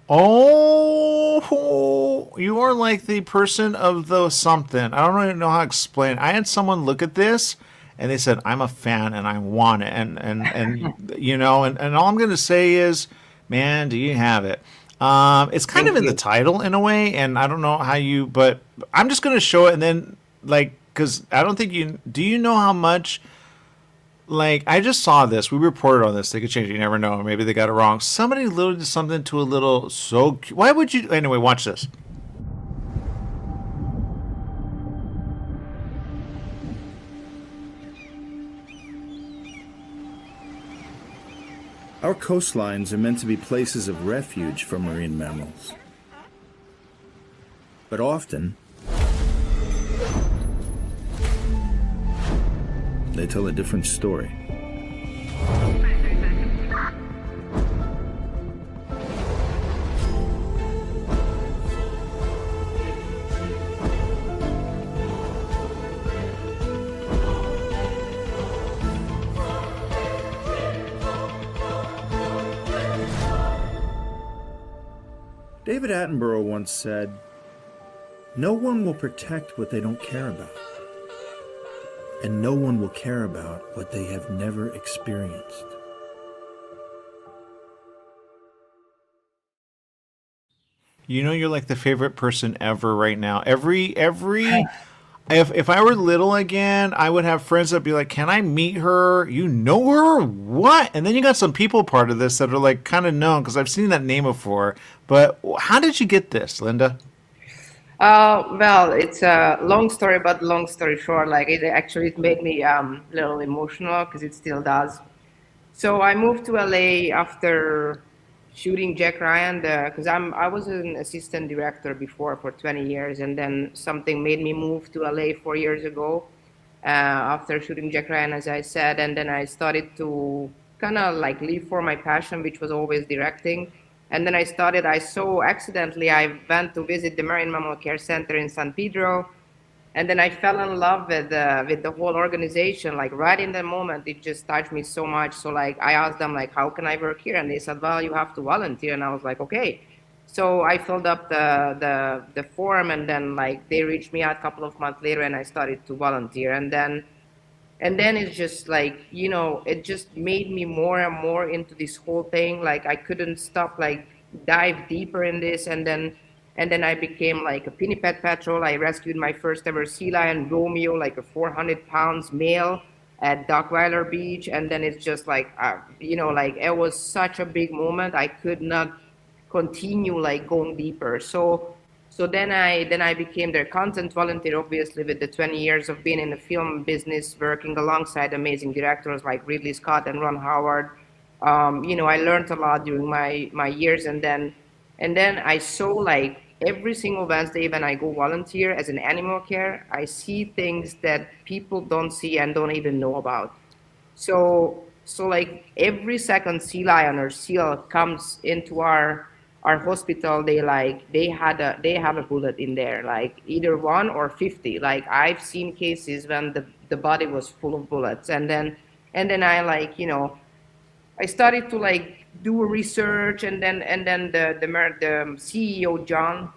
Oh, you are like the person of the something. I don't even know how to explain. I had someone look at this and they said, I'm a fan and I want it. And you know, and all I'm going to say is, man, do you have it? It's kind of in the title in a way, and I don't know how you, but I'm just going to show it and then, like, because I don't think do you know how much. Like, I just saw this. We reported on this. They could change it. You never know. Maybe they got it wrong. Somebody loaded something to a little why would you? Anyway, watch this. Our coastlines are meant to be places of refuge for marine mammals. But often, they tell a different story. David Attenborough once said, "No one will protect what they don't care about. And no one will care about what they have never experienced." You know, you're like the favorite person ever right now. If I were little again, I would have friends that'd be like, "Can I meet her? You know her? What?" And then you got some people part of this that are like kind of known because I've seen that name before. But how did you get this, Linda? Well, it's a long story, but long story short, like it made me a little emotional because it still does. So I moved to LA after shooting Jack Ryan, because I was an assistant director before for 20 years, and then something made me move to LA 4 years ago after shooting Jack Ryan, as I said, and then I started to kind of like live for my passion, which was always directing. And then I saw accidentally, I went to visit the Marine Mammal Care Center in San Pedro. And then I fell in love with the whole organization. Like right in the moment, it just touched me so much. So like I asked them like, how can I work here? And they said, well, you have to volunteer. And I was like, okay. So I filled up the form, and then like they reached me out a couple of months later, and I started to volunteer. And then it's just like, you know, it just made me more and more into this whole thing. Like I couldn't stop, like dive deeper in this. And then I became like a Pinniped Patrol. I rescued my first ever sea lion, Romeo, like a 400 pounds male at Dockweiler Beach. And then it's just like, you know, like it was such a big moment. I could not continue like going deeper. So then I became their content volunteer, obviously with the 20 years of being in the film business, working alongside amazing directors like Ridley Scott and Ron Howard. You know, I learned a lot during my years. And then I saw like every single Wednesday when I go volunteer as an animal care, I see things that people don't see and don't even know about. So like every second sea lion or seal comes into our our hospital, they have a bullet in there, like either 1 or 50. Like I've seen cases when the body was full of bullets. And then I, like, I started to like do research, and then the CEO John,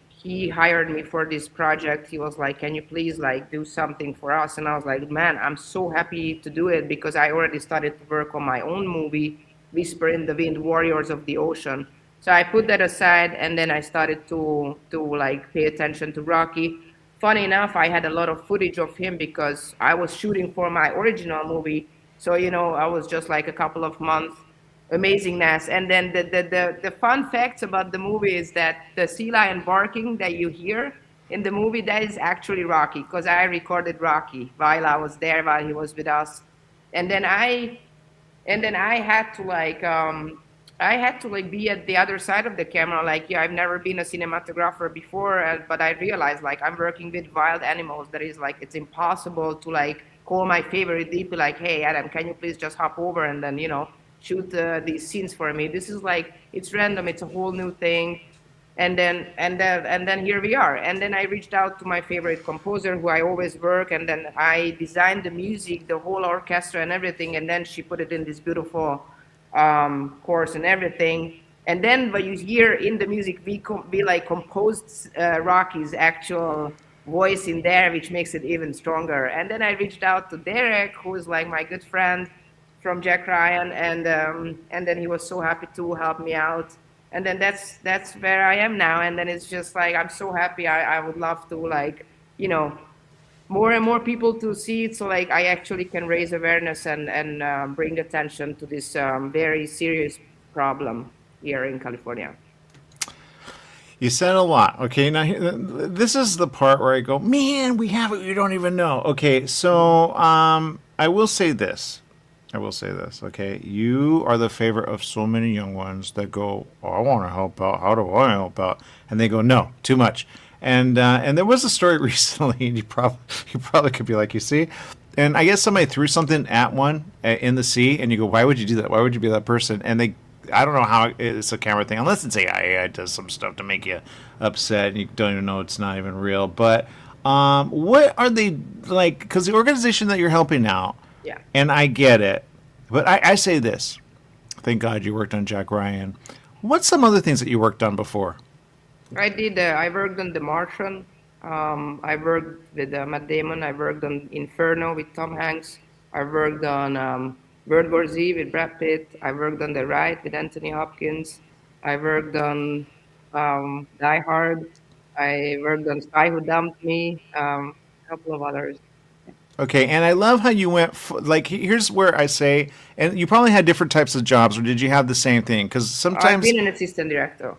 he hired me for this project. He was like, "Can you please like do something for us?" And I was like, "Man, I'm so happy to do it, because I already started to work on my own movie, Whisper in the Wind: Warriors of the Ocean." So I put that aside, and then I started to like pay attention to Rocky. Funny enough, I had a lot of footage of him because I was shooting for my original movie. So, I was just like a couple of months amazingness. And then the fun facts about the movie is that the sea lion barking that you hear in the movie, that is actually Rocky, because I recorded Rocky while I was there, while he was with us. And then I had to like be at the other side of the camera. Like, yeah, I've never been a cinematographer before, but I realized like I'm working with wild animals. That is like, it's impossible to like call my favorite DP like, "Hey Adam, can you please just hop over and then shoot these scenes for me?" This is like, it's random. It's a whole new thing. And then here we are. And then I reached out to my favorite composer, who I always work, and then I designed the music, the whole orchestra and everything. And then she put it in this beautiful course and everything. And then what you hear in the music, we like composed Rocky's actual voice in there, which makes it even stronger. And then I reached out to Derek, who is like my good friend from Jack Ryan, and then he was so happy to help me out. And then that's where I am now. And then it's just like, I'm so happy. I would love to like, more and more people to see it, so like I actually can raise awareness and bring attention to this very serious problem here in California. You said a lot. Okay, now this is the part where I go, man, we have it. You don't even know. Okay, so I will say this. Okay, you are the favorite of so many young ones that go, "Oh, I want to help out. How do I help out?" And they go, "No, too much." And there was a story recently, and you probably could be like, "You see." And I guess somebody threw something at one in the sea, and you go, "Why would you do that? Why would you be that person?" And I don't know how it's a camera thing, unless it's AI does some stuff to make you upset, and you don't even know it's not even real. But what are they like? Because the organization that you're helping out, Yeah. and I get it, but I say this: thank God you worked on Jack Ryan. What's some other things that you worked on before? I did. I worked on The Martian. I worked with Matt Damon. I worked on Inferno with Tom Hanks. I worked on World War Z with Brad Pitt. I worked on The Ride with Anthony Hopkins. I worked on Die Hard. I worked on Spy Who Dumped Me. A couple of others. Okay, and I love how you went. Like, here's where I say, and you probably had different types of jobs, or did you have the same thing? Because I've sometimes. been an assistant director.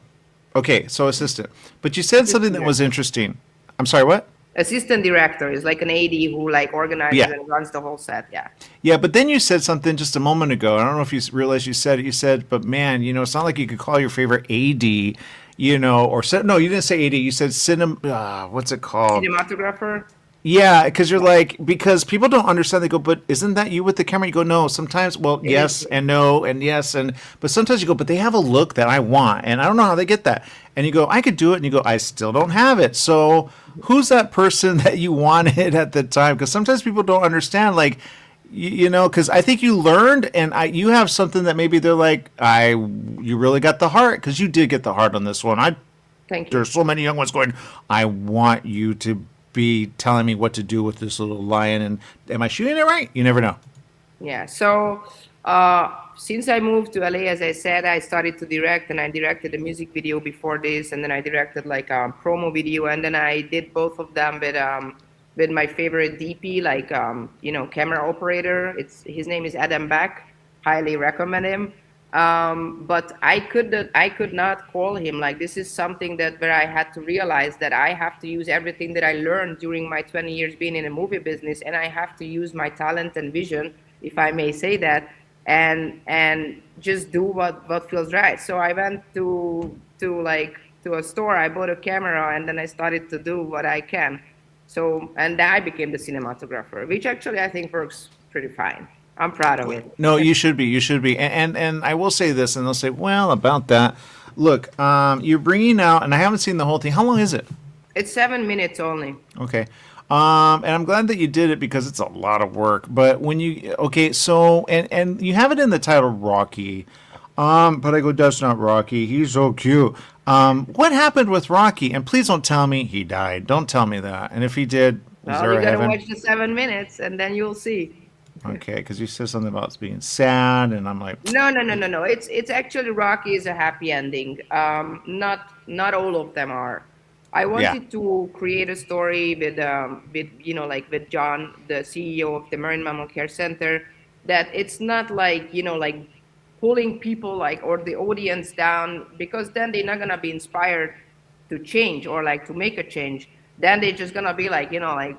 Okay, so assistant. But you said something that was interesting. I'm sorry, what? Assistant director is like an AD who like organizes Yeah. and runs the whole set. Yeah. Yeah, but then you said something just a moment ago. I don't know if you realized you said it. You said, but man, it's not like you could call your favorite AD, or no, you didn't say AD. You said what's it called? Cinematographer. Yeah, because people don't understand. They go, but isn't that you with the camera? You go, no. Sometimes, well, yes and no and yes but sometimes you go, but they have a look that I want, and I don't know how they get that. And you go, I could do it, and you go, I still don't have it. So who's that person that you wanted at the time? Because sometimes people don't understand, like, because I think you learned, and you have something that maybe they're like, you really got the heart, because you did get the heart on this one. Thank you. There's so many young ones going, I want you to be telling me what to do with this little lion, and am I shooting it right? You never know. Yeah. So since I moved to LA, as I said, I started to direct, and I directed a music video before this, and then I directed like a promo video, and then I did both of them with my favorite DP, like camera operator. His name is Adam Beck. Highly recommend him. But I could not call him. Like, this is something where I had to realize that I have to use everything that I learned during my 20 years being in a movie business, and I have to use my talent and vision, if I may say that, and just do what feels right. So I went to a store, I bought a camera, and then I started to do what I can. So, and I became the cinematographer, which actually I think works pretty fine. I'm proud of it. No, you should be. You should be. And I will say this, and they'll say, well, about that. Look, you're bringing out, and I haven't seen the whole thing. How long is it? It's 7 minutes only. Okay. And I'm glad that you did it because it's a lot of work. But when you, okay, so, and you have it in the title, Rocky. But I go, that's not Rocky. He's so cute. What happened with Rocky? And please don't tell me he died. Don't tell me that. And if he did, was Well, there you a gotta heaven? watch the 7 minutes, and then you'll see. Okay, because you said something about being sad, and I'm like, No. It's actually Rocky is a happy ending. Not all of them are. I wanted to create a story with like with John, the CEO of the Marine Mammal Care Center, that it's not like like pulling people like or the audience down, because then they're not gonna be inspired to change or like to make a change. Then they're just gonna be like like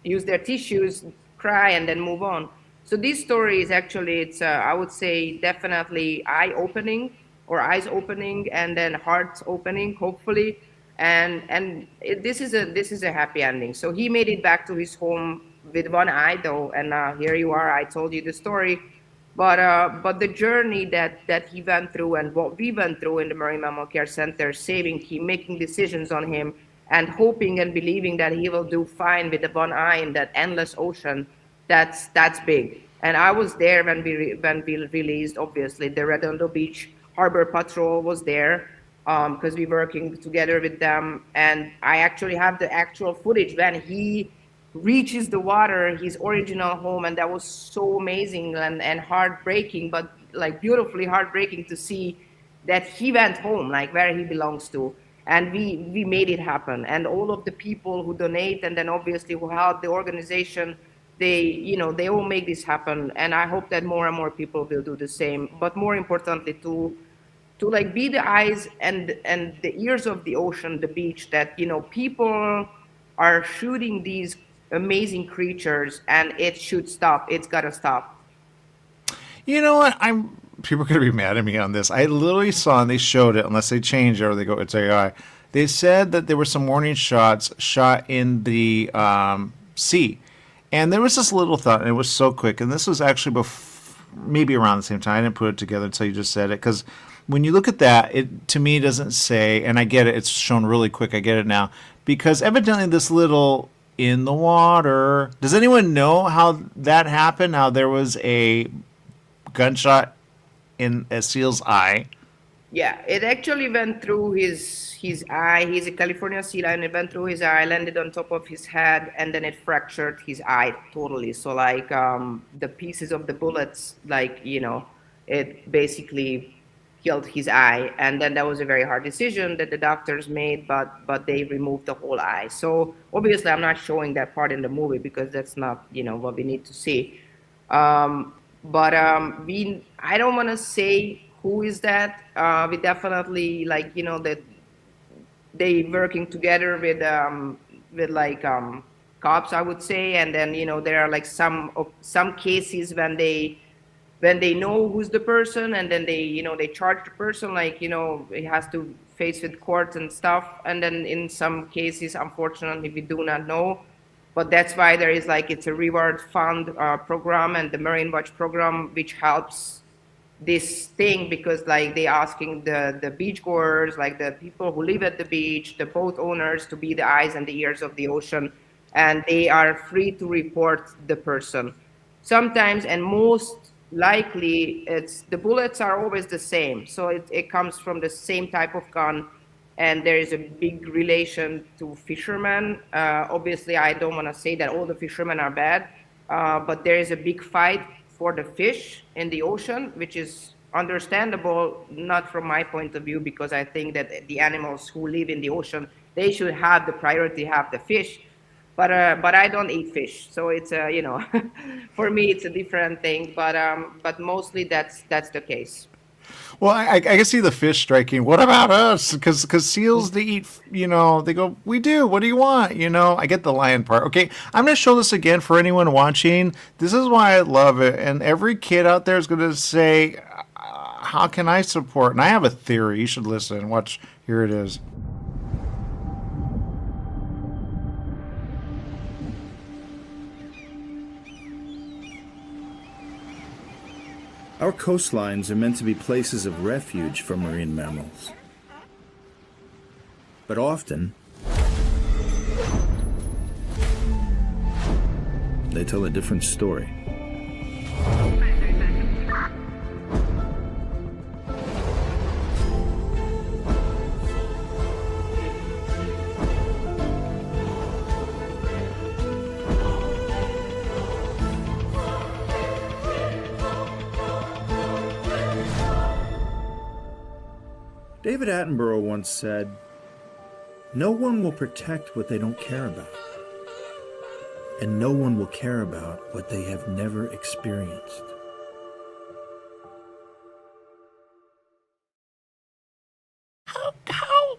use their tissues, cry, and then move on. So this story is actually, it's I would say definitely eye-opening or eyes-opening, and then heart-opening, hopefully. And this is a happy ending. So he made it back to his home with one eye though, and here you are. I told you the story, but the journey that he went through and what we went through in the Marine Mammal Care Center, saving him, making decisions on him, and hoping and believing that he will do fine with the one eye in that endless ocean. That's big. And I was there when we released. Obviously, the Redondo Beach Harbor Patrol was there because we're working together with them. And I actually have the actual footage when he reaches the water, his original home, and that was so amazing and heartbreaking, but like beautifully heartbreaking to see that he went home, like where he belongs to. And we made it happen. And all of the people who donate, and then obviously who help the organization, they they all make this happen. And I hope that more and more people will do the same. But more importantly, to like be the eyes and the ears of the ocean, the beach, that people are shooting these amazing creatures, and it should stop. It's gotta stop. you know what? People are going to be mad at me on this. I literally saw, and they showed it, unless they change it or they go, it's AI. They said that there were some warning shots shot in the sea. And there was this little thought, and it was so quick. And this was actually maybe around the same time. I didn't put it together until you just said it. Because when you look at that, it to me doesn't say, and I get it, it's shown really quick. I get it now. Because evidently this little in the water, does anyone know how that happened? How there was a gunshot in a seal's eye? Yeah, it actually went through his eye. He's a California sea lion. It went through his eye, landed on top of his head, and then it fractured his eye totally. So like the pieces of the bullets, like it basically killed his eye. And then that was a very hard decision that the doctors made, but they removed the whole eye. So obviously, I'm not showing that part in the movie because that's not what we need to see. But I don't want to say who is that. We definitely that they working together with like cops, I would say. And then there are like some cases when they know who's the person, and then they charge the person, like he has to face with court and stuff. And then in some cases, unfortunately, we do not know. But that's why there is it's a reward fund program and the Marine Watch program, which helps this thing, because they asking the beachgoers, like the people who live at the beach, the boat owners, to be the eyes and the ears of the ocean, and they are free to report the person. Sometimes, and most likely, it's the bullets are always the same, so it comes from the same type of gun. And there is a big relation to fishermen. Obviously, I don't want to say that all the fishermen are bad, but there is a big fight for the fish in the ocean, which is understandable, not from my point of view, because I think that the animals who live in the ocean, they should have the priority, have the fish. But I don't eat fish, so it's for me it's a different thing. But mostly that's the case. Well, I can see the fish striking. What about us? Because seals, they eat, they go, we do. What do you want? I get the lion part. Okay, I'm going to show this again for anyone watching. This is why I love it. And every kid out there is going to say, how can I support? And I have a theory. You should listen. Watch. Here it is. Our coastlines are meant to be places of refuge for marine mammals. But often, they tell a different story. David Attenborough once said, "No one will protect what they don't care about, and no one will care about what they have never experienced." How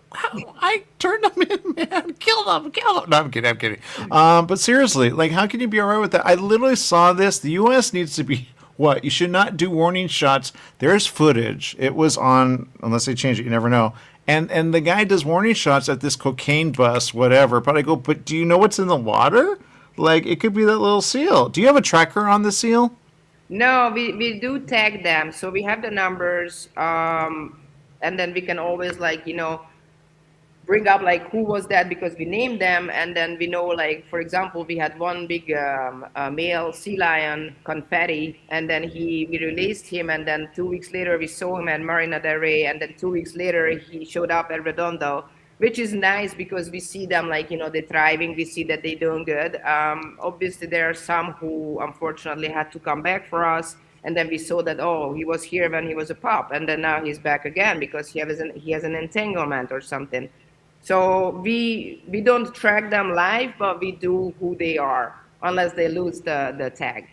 I turned them in, man. Kill them. No, I'm kidding. But seriously, like, how can you be all right with that? I literally saw this. The U.S. needs to be what? You should not do warning shots. There's footage. It was on, unless they change it, you never know. And the guy does warning shots at this cocaine bus, whatever. But I go, but do you know what's in the water? Like, it could be that little seal. Do you have a tracker on the seal? No, we do tag them. So we have the numbers, and then we can always, like, bring up, like, who was that, because we named them, and then we know, like, for example, we had one big male sea lion, Confetti, and then we released him, and then 2 weeks later we saw him at Marina del Rey, and then 2 weeks later he showed up at Redondo, which is nice because we see them, like, they're thriving, we see that they're doing good. Obviously there are some who unfortunately had to come back for us, and then we saw that, oh, he was here when he was a pup, and then now he's back again because he has an entanglement or something. So we don't track them live, but we do who they are, unless they lose the tag.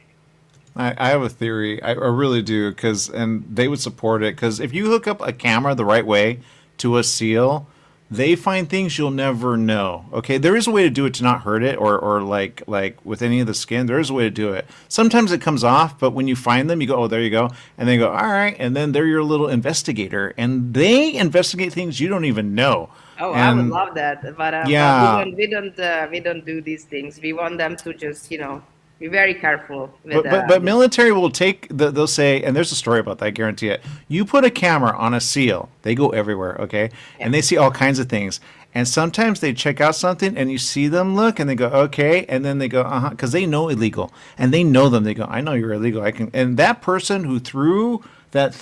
I have a theory. I really do, and they would support it, because if you hook up a camera the right way to a seal, they find things you'll never know. Okay, there is a way to do it to not hurt it, or like with any of the skin, there is a way to do it. Sometimes it comes off, but when you find them, you go, oh, there you go, and they go, all right, and then they're your little investigator, and they investigate things you don't even know. Oh, and, I would love that, but yeah, we don't do these things. We want them to just, be very careful with but military will they'll say, and there's a story about that, I guarantee it. You put a camera on a seal, they go everywhere, okay? Yeah. And they see all kinds of things. And sometimes they check out something and you see them look and they go, okay, and then they go, uh-huh, because they know illegal. And they know them. They go, I know you're illegal. And that person who threw that,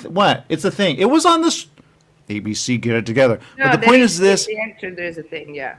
it's a thing. It was on this ABC, get it together. No, but the point is this. There's a thing, yeah.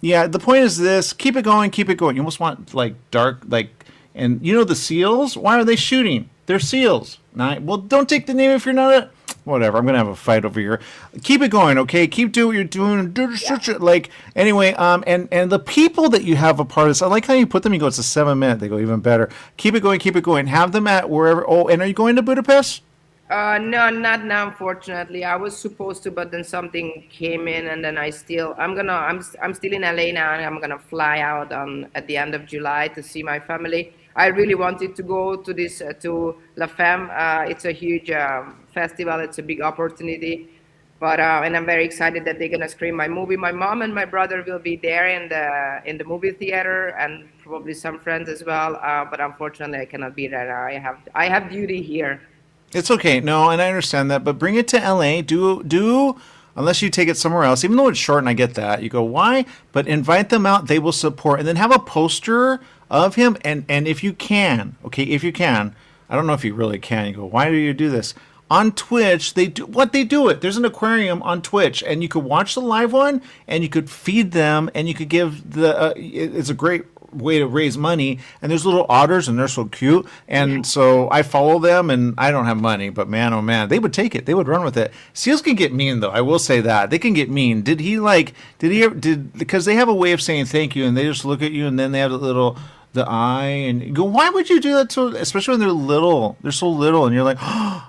Yeah, the point is this. Keep it going. You almost want, like, dark, like, and the seals, why are they shooting? They're seals. Well, don't take the name if you're not whatever. I'm going to have a fight over here. Keep it going, okay? Keep doing what you're doing. Yeah. Like, anyway, and the people that you have a part of this, I like how you put them, you go, it's a 7-minute. They go, even better. Keep it going. Have them at wherever. Oh, and are you going to Budapest? No, not now, unfortunately. I was supposed to, but then something came in, and then I'm still in LA now, and I'm gonna fly out at the end of July to see my family. I really wanted to go to this to La Femme. It's a huge festival. It's a big opportunity, but and I'm very excited that they're gonna screen my movie. My mom and my brother will be there in the movie theater, and probably some friends as well. But unfortunately, I cannot be there now. I have duty here. It's okay. No, and I understand that, but bring it to LA. Do unless you take it somewhere else, even though it's short, and I get that. You go, why? But invite them out. They will support. And then have a poster of him. And if you can, I don't know if you really can. You go, why do you do this? On Twitch, they do it. There's an aquarium on Twitch, and you could watch the live one, and you could feed them, and you could give it's a great way to raise money. And there's little otters, and they're so cute. And so I follow them, and I don't have money, but man, oh man, they would take it. They would run with it. Seals can get mean, though. I will say that they can get mean. Because they have a way of saying thank you, and they just look at you, and then they have the eye, and you go, why would you do that to, especially when they're little? They're so little, and you're like, oh,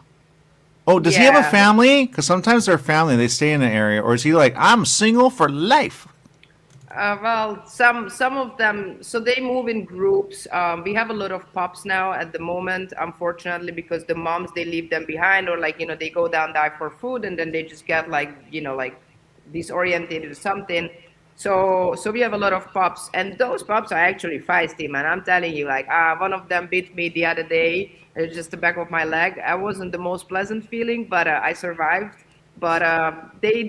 does he have a family? Because sometimes they're family, they stay in an area. Or is he like, I'm single for life? Well, some of them, so they move in groups. We have a lot of pups now at the moment, unfortunately, because the moms, they leave them behind, or like, they go down, dive for food, and then they just get like disoriented or something. So we have a lot of pups, and those pups are actually feisty, man. I'm telling you, like one of them bit me the other day, just the back of my leg. I wasn't the most pleasant feeling, but I survived. But they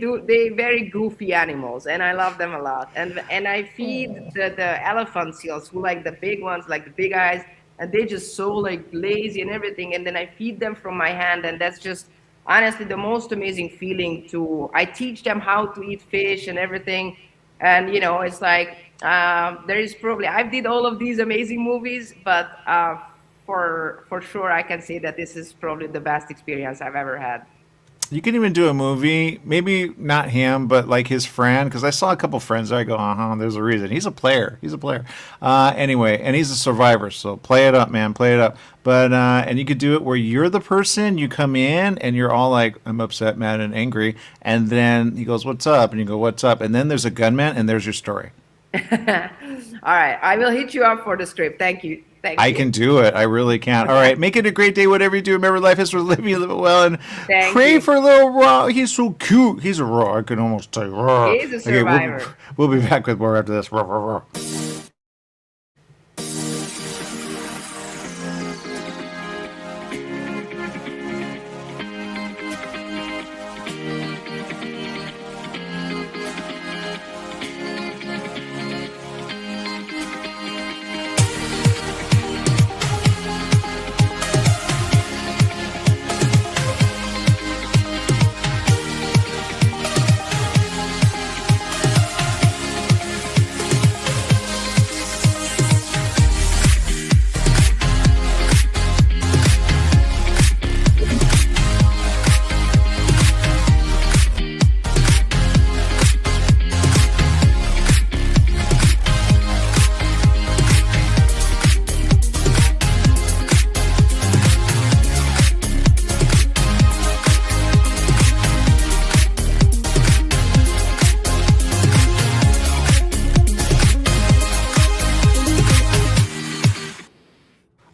very goofy animals, and I love them a lot. And I feed the elephant seals, who like the big ones, like the big eyes, and they're just so like lazy and everything. And then I feed them from my hand, and that's just honestly the most amazing feeling. I teach them how to eat fish and everything. And it's like there is probably I did all of these amazing movies, but for sure I can say that this is probably the best experience I've ever had. You can even do a movie, maybe not him, but like his friend, because I saw a couple friends there. I go, there's a reason. He's a player. Anyway, and he's a survivor, so play it up, man. Play it up. But, and you could do it where you're the person, you come in, and you're all like, I'm upset, mad, and angry. And then he goes, what's up? And you go, what's up? And then there's a gunman, and there's your story. All right. I will hit you up for the script. Thank you. I can do it. I really can. All right. Make it a great day, whatever you do. Remember, life is worth living, live it well, and pray for little Raw. He's so cute. He's a Raw. I can almost tell you. Raw. He's a survivor. Okay, we'll be back with more after this. Raw, raw, raw.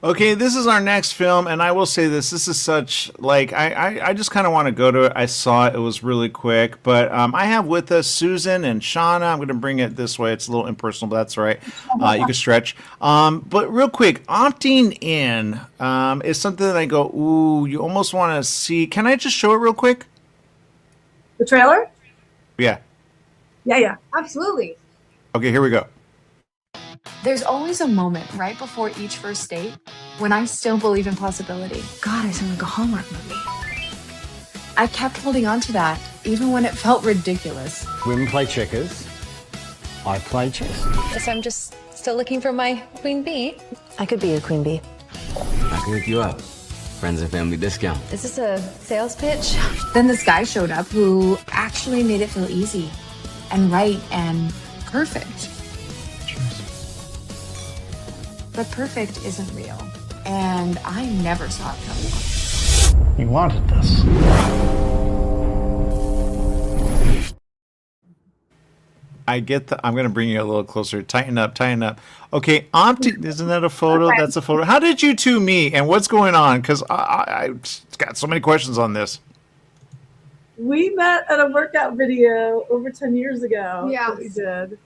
Okay, this is our next film, and I will say this is such, like, I just kind of want to go to it. I saw it. It was really quick. But I have with us Susan and Shauna. I'm going to bring it this way. It's a little impersonal, but that's all right. You can stretch. But real quick, opting in is something that I go, ooh, you almost want to see. Can I just show it real quick? The trailer? Yeah. Yeah, absolutely. Okay, here we go. There's always a moment right before each first date when I still believe in possibility. God, I sound like a Hallmark movie. I kept holding on to that, even when it felt ridiculous. Women play checkers. I play chess. Guess I'm just still looking for my queen bee. I could be a queen bee. I can hook you up. Friends and family discount. Is this a sales pitch? Then this guy showed up who actually made it feel easy and right and perfect. But perfect isn't real, and I never saw it coming. You wanted this. I get the. I'm going to bring you a little closer. Tighten up. Okay, isn't that a photo? That's a photo. How did you two meet, and what's going on? Because I got so many questions on this. We met at a workout video over 10 years ago. Yeah, that we did.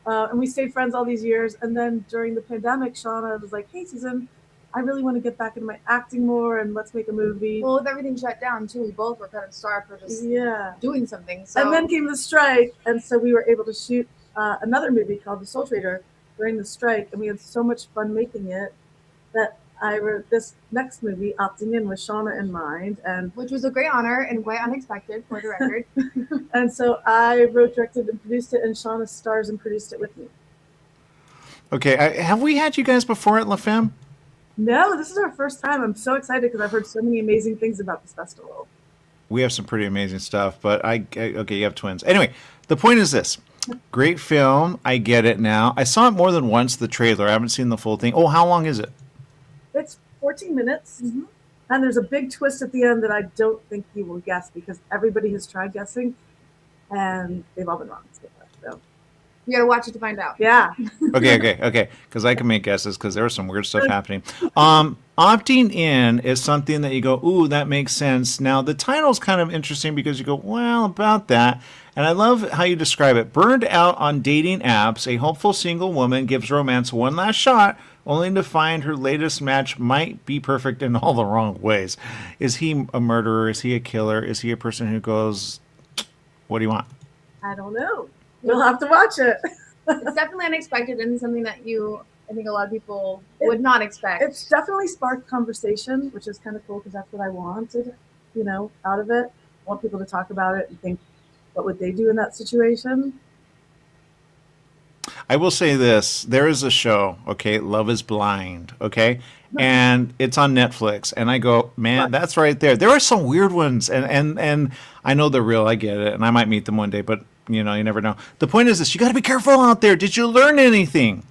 And we stayed friends all these years. And then during the pandemic, Shauna was like, hey, Susan, I really want to get back into my acting more, and let's make a movie. Well, with everything shut down, too, we both were kind of starved for just doing something. So. And then came the strike, and so we were able to shoot another movie called The Soul Trader during the strike, and we had so much fun making it that I wrote this next movie, Opting In, with Shauna in mind, and which was a great honor and quite unexpected, for the record. And so I wrote, directed, and produced it, and Shauna stars and produced it with me. Okay, have we had you guys before at La Femme? No, this is our first time. I'm so excited because I've heard so many amazing things about this festival. We have some pretty amazing stuff, but okay, you have twins. Anyway, the point is this. Great film. I get it now. I saw it more than once, the trailer. I haven't seen the full thing. Oh, how long is it? It's 14 minutes, and there's a big twist at the end that I don't think you will guess because everybody has tried guessing, and they've all been wrong so far. So You gotta watch it to find out. Yeah. Okay. Because I can make guesses because there was some weird stuff happening. Opting in is something that you go, ooh, that makes sense. Now, the title's kind of interesting because you go, well, about that. And I love how you describe it. Burned out on dating apps, a hopeful single woman gives romance one last shot, only to find her latest match might be perfect in all the wrong ways. Is he a murderer? Is he a killer? Is he a person who goes, what do you want? I don't know. We'll have to watch it. It's definitely unexpected and something that I think a lot of people would not expect. It's definitely sparked conversation, which is kind of cool because that's what I wanted, out of it. I want people to talk about it and think, what would they do in that situation? I will say this. There is a show, okay, Love is Blind, okay? And it's on Netflix. And I go, man, that's right there. There are some weird ones. And I know they're real. I get it. And I might meet them one day. But, you never know. The point is this. You got to be careful out there. Did you learn anything?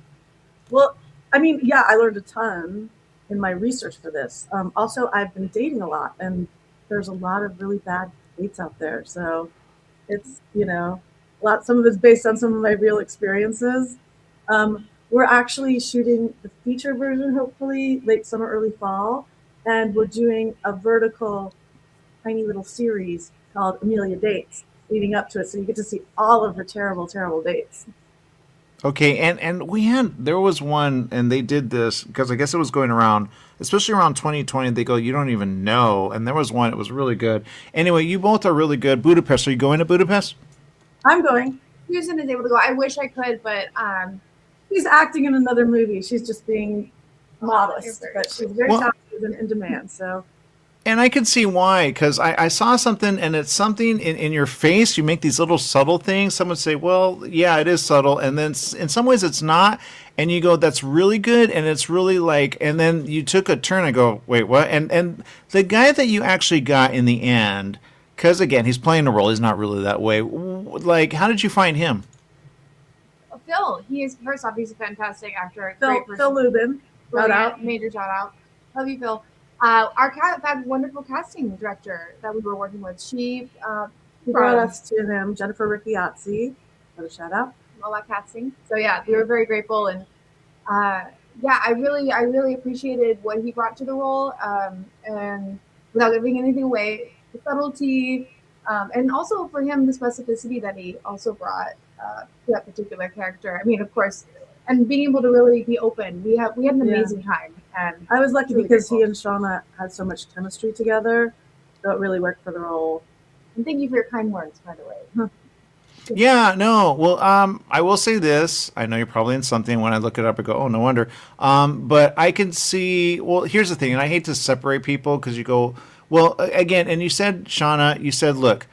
Well, I mean, yeah, I learned a ton in my research for this. Also, I've been dating a lot. And there's a lot of really bad dates out there. So it's, some of it's based on some of my real experiences. We're actually shooting the feature version, hopefully late summer, early fall, and we're doing a vertical, tiny little series called Amelia Dates, leading up to it, so you get to see all of her terrible, terrible dates. Okay, and there was one, and they did this because I guess it was going around, especially around 2020. They go, you don't even know, and there was one. It was really good. Anyway, you both are really good. Budapest. Are you going to Budapest? I'm going. Susan is able to go. I wish I could, but she's acting in another movie. She's just being modest, but she's very talented and in demand. So, and I can see why, because I saw something, and it's something in your face. You make these little subtle things. Some would say, well, yeah, it is subtle, and then in some ways it's not. And you go, that's really good, and it's really like, and then you took a turn. I go, wait, what? And the guy that you actually got in the end. Because, again, he's playing a role. He's not really that way. Like, how did you find him? Phil, first off, he's a fantastic actor. Phil Lubin. Shout out. Major shout out. Love you, Phil. That wonderful casting director that we were working with. She brought us to him, Jennifer Ricciazzi. Another shout out. All that casting. So, yeah, we were very grateful. And, I really appreciated what he brought to the role. And without giving anything away, the subtlety, and also for him, the specificity that he also brought to that particular character. I mean, of course, and being able to really be open. We had an amazing time. And I was lucky because he and Shauna had so much chemistry together, so it really worked for the role. And thank you for your kind words, by the way. Yeah, no. Well, I will say this. I know you're probably in something. When I look it up, I go, oh, no wonder. But I can see, well, here's the thing, and I hate to separate people because you go, well, again, and you said, Shauna, look,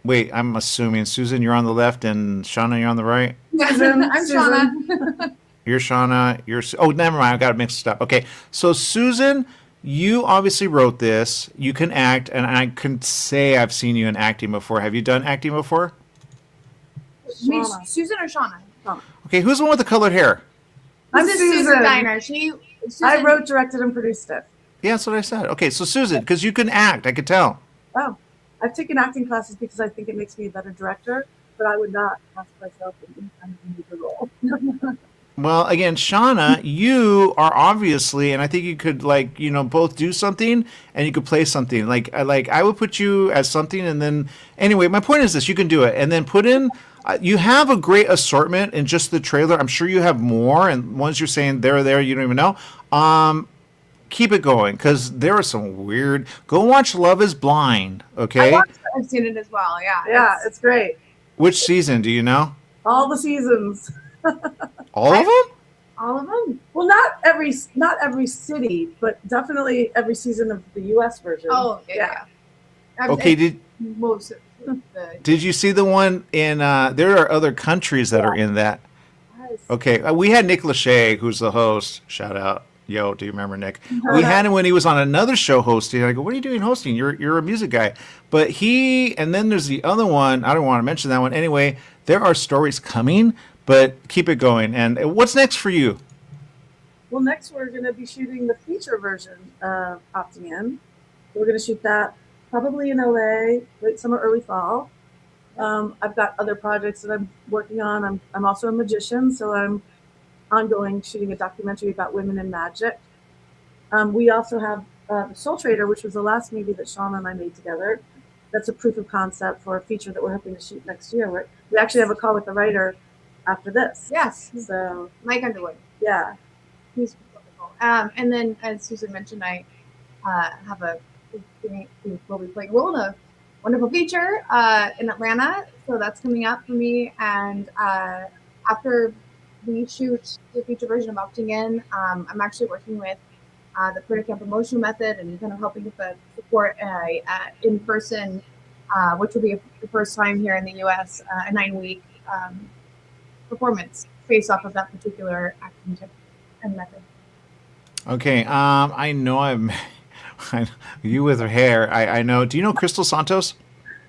wait, I'm assuming, Susan, you're on the left, and Shauna, you're on the right? Susan, I'm Shauna. You're Shauna, oh, never mind, I got it mixed up. Okay, so Susan, you obviously wrote this, you can act, and I can say I've seen you in acting before. Have you done acting before? Susan or Shauna? Okay, who's the one with the colored hair? I'm Susan. Diner. I wrote, directed, and produced it. Yeah, that's what I said. Okay, so Susan, because you can act, I could tell. Oh, I've taken acting classes because I think it makes me a better director, but I would not cast myself in any kind of major role. Well, again, Shauna, you are obviously, and I think you could, both do something and you could play something. Like I would put you as something, and then, anyway, my point is this: you can do it, and then put in. You have a great assortment in just the trailer. I'm sure you have more, and ones you're saying there, you don't even know. Keep it going, because there are some weird. Go watch Love is Blind, okay? I've seen it as well. Yeah. Yeah, it's great. Which season do you know? All the seasons. All of them? All of them. Well, not every city, but definitely every season of the U.S. version. Oh, yeah. Okay. Did you see the one in? There are other countries that are in that. Yes. Okay, we had Nick Lachey, who's the host. Shout out. Yo, do you remember Nick? We had him when he was on another show hosting. I go, what are you doing hosting? You're a music guy. But and then there's the other one. I don't want to mention that one. Anyway, there are stories coming, but keep it going. And what's next for you? Well, next we're going to be shooting the feature version of Opting In. We're going to shoot that probably in LA, late summer, early fall. I've got other projects that I'm working on. I'm also a magician, so I'm ongoing shooting a documentary about women in magic. We also have The Soul Trader, which was the last movie that Shauna and I made together. That's a proof of concept for a feature that we're hoping to shoot next year. We actually have a call with the writer after this. Yes. So Mike Underwood. yeah. He's wonderful. And then, as Susan mentioned, I have will be playing a role in a wonderful feature in Atlanta. So that's coming up for me. And after we shoot the feature version of Opting In, I'm actually working with the Critter Camp Emotional Method and kind of helping with the support in person, which will be the first time here in the U.S. A 9-week performance based off of that particular acting tip and method. Okay, I know you with her hair. I know. Do you know Crystal Santos?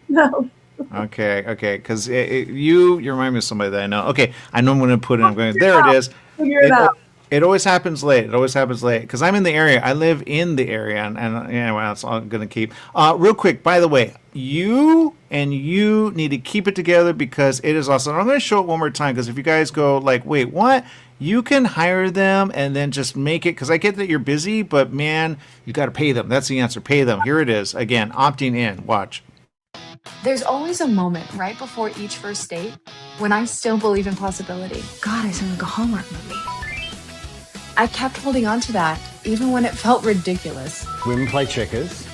No. Okay, because you remind me of somebody that I know. Okay, I know I'm going to put it. I'm going. There it is. Figure it out. It always happens late. Because I'm in the area. I live in the area, and anyway, that's all I'm going to keep. Real quick, by the way, you need to keep it together because it is awesome. I'm going to show it one more time because if you guys go like, wait, what? You can hire them and then just make it, because I get that you're busy, but man, you got to pay them. That's the answer. Pay them. Here it is. Again, opting in. Watch. There's always a moment right before each first date when I still believe in possibility. God, I sound like a Hallmark movie. I kept holding on to that, even when it felt ridiculous. Women play checkers.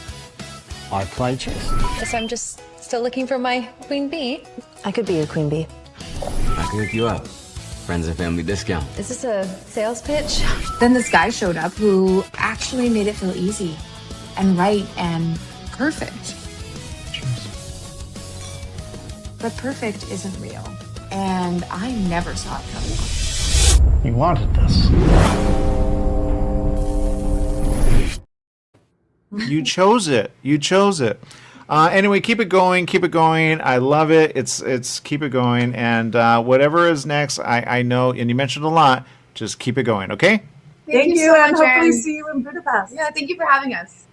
I play chess. Guess I'm just still looking for my queen bee. I could be a queen bee. I can hook you up. Friends and family discount. Is this a sales pitch? Then this guy showed up who actually made it feel easy and right and perfect. But perfect isn't real, and I never saw it coming. You wanted this. You chose it. Anyway, keep it going. I love it. It's keep it going. And whatever is next, I know, and you mentioned a lot, just keep it going, okay? Thank you, so and much, hopefully Erin. see you in Budapest. Yeah, thank you for having us.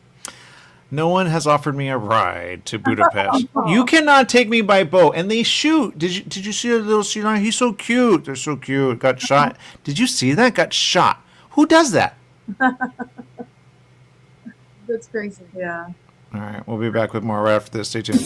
No one has offered me a ride to Budapest. You cannot take me by boat. And they shoot. Did you see a little sea lion? He's so cute. They're so cute. Got shot. Did you see that? Got shot. Who does that? That's crazy. Yeah. All right. We'll be back with more right after this. Stay tuned.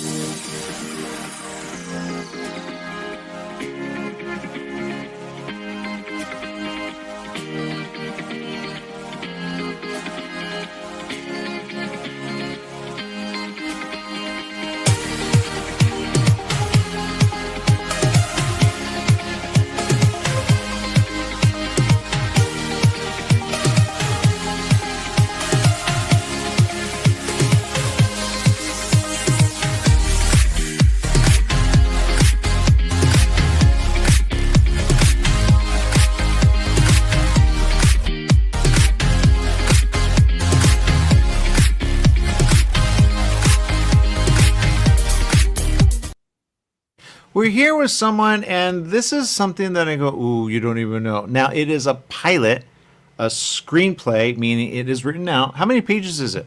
We're here with someone, and this is something that I go, ooh, you don't even know. Now, it is a pilot, a screenplay, meaning it is written out. How many pages is it?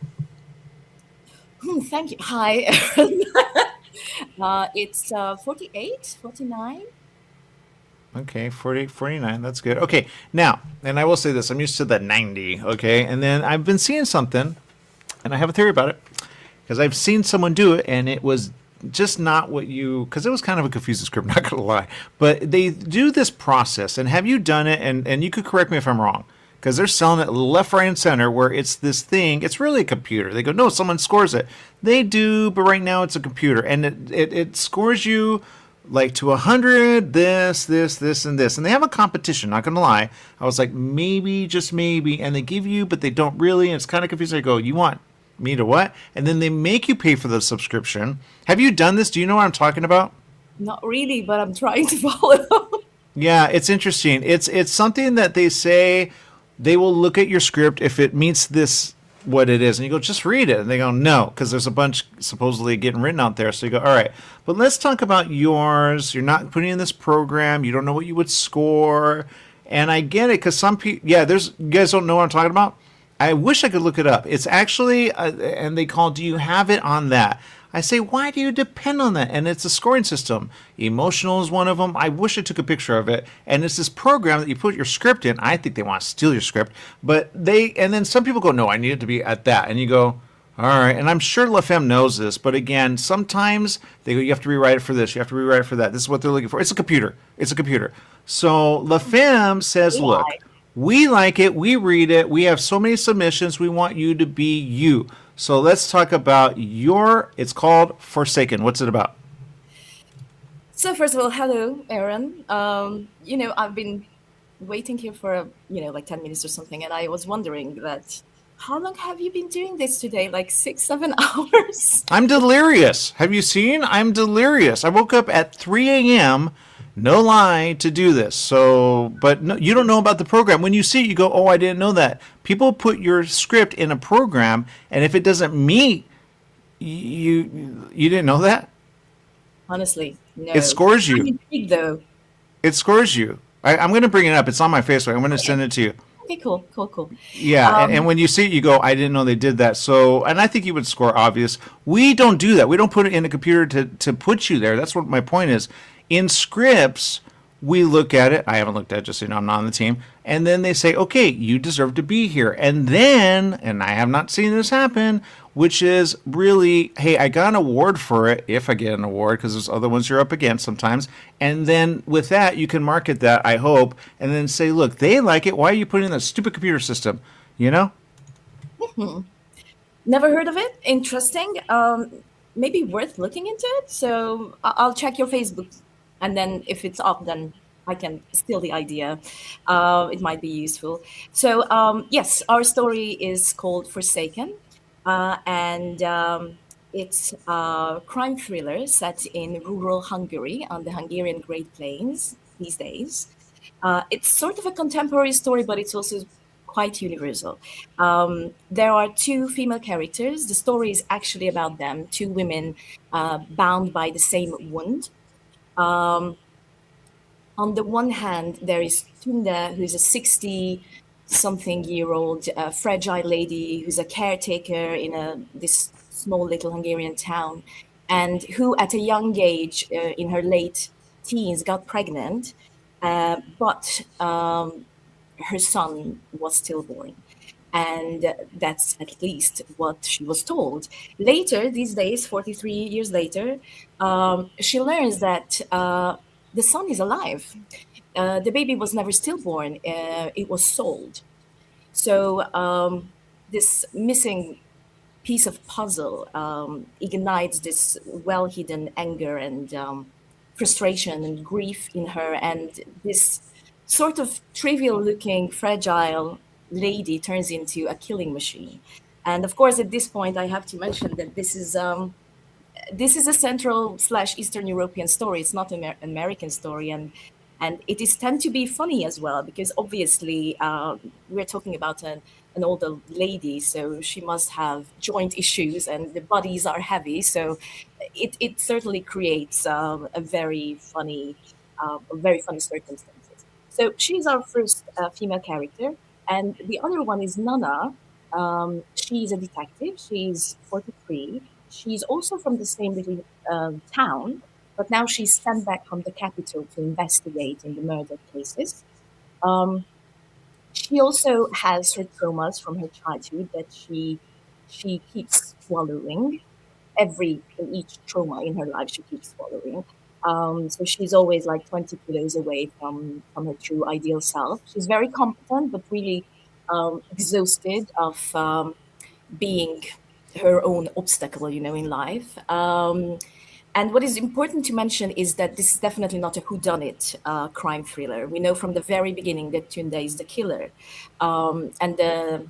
Thank you. Hi. It's 48, 49. Okay, 48, 49. That's good. Okay, now, and I will say this. I'm used to the 90, okay? And then I've been seeing something, and I have a theory about it, because I've seen someone do it, and it was just not what you, because it was kind of a confusing script, not going to lie. But they do this process, and have you done it? And you could correct me if I'm wrong, because they're selling it left, right, and center, where it's this thing. It's really a computer. They go, no, someone scores it. They do, but right now it's a computer, and it scores you like to 100, this, and this. And they have a competition, not going to lie. I was like, maybe, just maybe, and they give you, but they don't really, and it's kind of confusing. I go, you want me to what? And then they make you pay for the subscription. Have you done this? Do you know what I'm talking about? Not really, but I'm trying to follow. Yeah, it's interesting. It's something that they say they will look at your script if it meets this, what it is. And you go, just read it. And they go, no, because there's a bunch supposedly getting written out there. So you go, all right, but let's talk about yours. You're not putting in this program. You don't know what you would score. And I get it, because some people, you guys don't know what I'm talking about? I wish I could look it up. It's actually, and they call, do you have it on that? I say, why do you depend on that? And it's a scoring system. Emotional is one of them. I wish I took a picture of it. And it's this program that you put your script in. I think they want to steal your script, but and then some people go, no, I need it to be at that. And you go, all right. And I'm sure La Femme knows this, but again, sometimes they go, you have to rewrite it for this. You have to rewrite it for that. This is what they're looking for. It's a computer. It's a computer. So La Femme says, look, we like it. We read it. We have so many submissions. We want you to be you. So let's talk about it's called Forsaken. What's it about? So first of all, hello, Aaron. I've been waiting here for, like 10 minutes or something. And I was wondering how long have you been doing this today? Like 6-7 hours? I'm delirious. Have you seen? I'm delirious. I woke up at 3 a.m., no lie, to do this. So, but no, you don't know about the program. When you see it, you go, oh, I didn't know that. People put your script in a program, and if it doesn't meet, you didn't know that? Honestly, no. It scores you. I'm intrigued, though. It scores you. I'm going to bring it up. It's on my Facebook. I'm going to send it to you. Okay, cool. Yeah, and when you see it, you go, I didn't know they did that. So, and I think you would score obvious. We don't do that. We don't put it in a computer to put you there. That's what my point is. In scripts, we look at it. I haven't looked at it, just so you know, I'm not on the team. And then they say, okay, you deserve to be here. And then, and I have not seen this happen, which is really, hey, I got an award for it, if I get an award, because there's other ones you're up against sometimes. And then with that, you can market that, I hope, and then say, look, they like it. Why are you putting in that stupid computer system? You know? Mm-hmm. Never heard of it. Interesting. Maybe worth looking into it. So I'll check your Facebook. And then if it's up, then I can steal the idea. It might be useful. So yes, our story is called Forsaken. And it's a crime thriller set in rural Hungary on the Hungarian Great Plains these days. It's sort of a contemporary story, but it's also quite universal. There are two female characters. The story is actually about them, two women bound by the same wound. On the one hand, there is Tunda, who's a 60-something-year-old fragile lady who's a caretaker in this small little Hungarian town, and who at a young age, in her late teens, got pregnant, but her son was stillborn. And that's at least what she was told. Later, these days, 43 years later, she learns that the son is alive. The baby was never stillborn. It was sold. So this missing piece of puzzle ignites this well-hidden anger and frustration and grief in her. And this sort of trivial-looking, fragile lady turns into a killing machine. And of course, at this point, I have to mention that this is a Central/Eastern European story. It's not an American story, and it is tend to be funny as well, because obviously we're talking about an older lady, so she must have joint issues, and the bodies are heavy. So it certainly creates a very funny circumstances. So she's our first female character. And the other one is Nana. She's a detective. She's 43. She's also from the same little town, but now she's sent back from the capital to investigate in the murder cases. She also has her traumas from her childhood that she keeps swallowing. Each trauma in her life she keeps swallowing. So she's always like 20 kilos away from her true ideal self. She's very competent, but really exhausted of being her own obstacle, in life. And what is important to mention is that this is definitely not a whodunit crime thriller. We know from the very beginning that Tunda is the killer. And the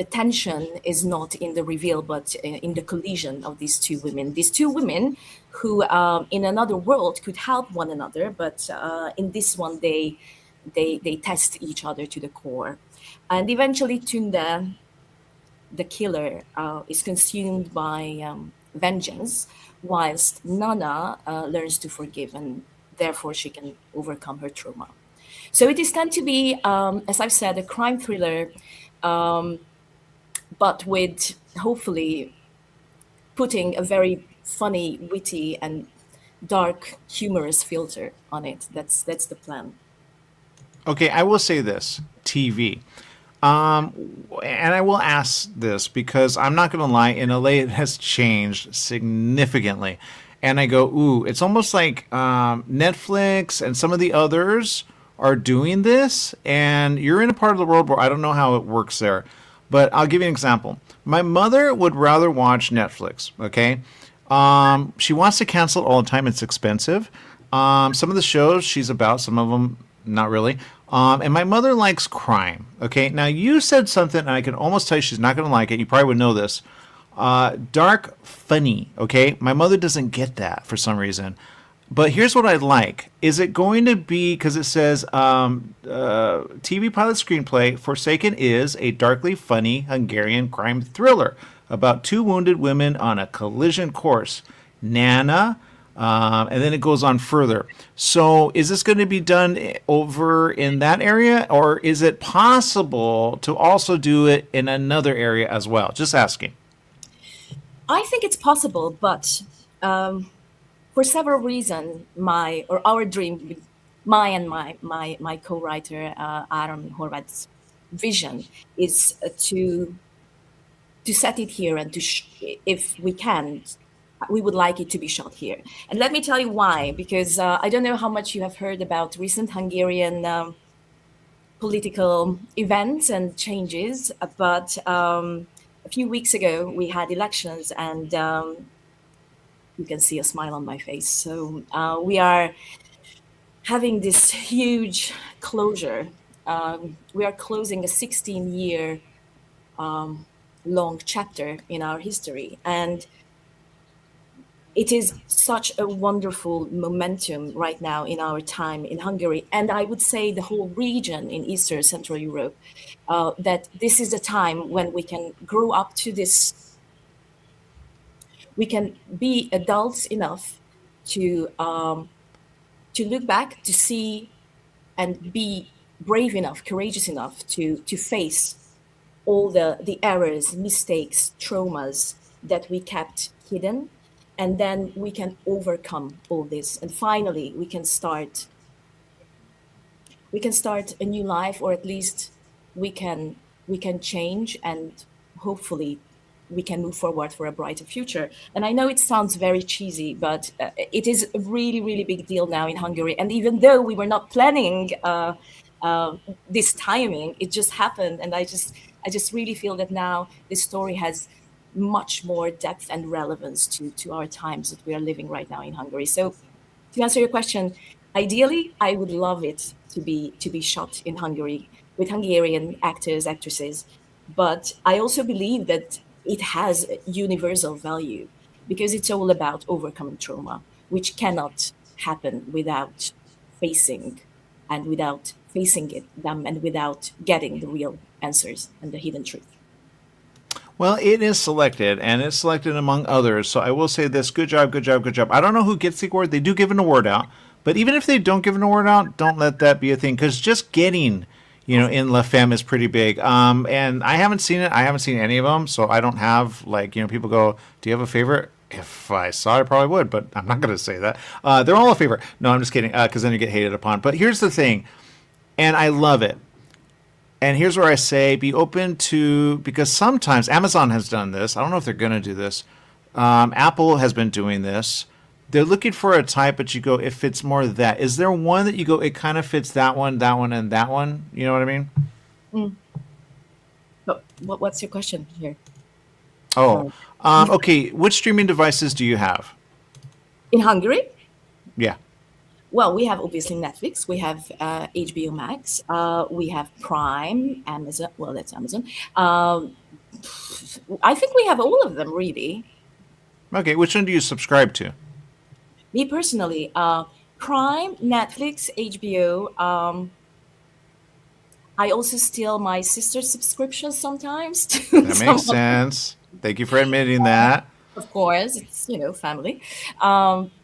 tension is not in the reveal, but in the collision of these two women. These two women who, in another world, could help one another, but in this one, they test each other to the core. And eventually, Tunda, the killer, is consumed by vengeance, whilst Nana learns to forgive, and therefore she can overcome her trauma. So it is tend to be, as I've said, a crime thriller, but with hopefully putting a very funny, witty, and dark, humorous filter on it. That's the plan. Okay, I will say this: TV. And I will ask this because I'm not going to lie, in LA it has changed significantly. And I go, ooh, it's almost like Netflix and some of the others are doing this. And you're in a part of the world where I don't know how it works there. But I'll give you an example. My mother would rather watch Netflix, okay? She wants to cancel it all the time. It's expensive. Some of the shows she's about, some of them not really. And my mother likes crime. Okay, now you said something, and I can almost tell you she's not going to like it. You probably would know this. Dark, funny. Okay, my mother doesn't get that for some reason. But here's what I'd like. Is it going to be, because it says TV pilot screenplay, Forsaken is a darkly funny Hungarian crime thriller about two wounded women on a collision course. Nana, and then it goes on further. So is this going to be done over in that area, or is it possible to also do it in another area as well? Just asking. I think it's possible, but for several reasons, our dream, my co-writer Aaron Horvat's vision is to set it here, and if we can, we would like it to be shot here. And let me tell you why, because I don't know how much you have heard about recent Hungarian political events and changes, but a few weeks ago we had elections, and you can see a smile on my face. So we are having this huge closure. We are closing a 16-year long chapter in our history, and it is such a wonderful momentum right now in our time in Hungary, and I would say the whole region in Eastern Central Europe, that this is a time when we can grow up to this. We can be adults enough to look back, to see, and be brave enough, courageous enough to face all the errors, mistakes, traumas that we kept hidden. And then we can overcome all this, and finally we can start a new life, or at least we can change, and hopefully we can move forward for a brighter future. And I know it sounds very cheesy, but it is a really, really big deal now in Hungary. And even though we were not planning this timing, it just happened, and I just really feel that now this story has much more depth and relevance to our times that we are living right now in Hungary. So to answer your question, ideally, I would love it to be shot in Hungary with Hungarian actors, actresses. But I also believe that it has universal value, because it's all about overcoming trauma, which cannot happen without facing them, and without getting the real answers and the hidden truth. Well, it is selected, and it's selected among others. So I will say this: good job, good job, good job. I don't know who gets the award. They do give an award out, but even if they don't give an award out, don't let that be a thing, because just getting, in La Femme is pretty big. And I haven't seen it. I haven't seen any of them, so I don't have people go, "Do you have a favorite?" If I saw it, I probably would, but I'm not going to say that. They're all a favorite. No, I'm just kidding, because then you get hated upon. But here's the thing, and I love it. And here's where I say be open to, because sometimes Amazon has done this. I don't know if they're going to do this. Apple has been doing this. They're looking for a type, but you go, if it's more that. Is there one that you go, it kind of fits that one, and that one? You know what I mean? But what's your question here? Oh, okay. Which streaming devices do you have? In Hungary? Yeah. Well, we have obviously Netflix, we have HBO Max, we have Prime, Amazon. Well, that's Amazon. I think we have all of them, really. Okay, which one do you subscribe to? Me personally, Prime, Netflix, HBO. I also steal my sister's subscriptions sometimes. That makes sense. Thank you for admitting that. Of course, it's family.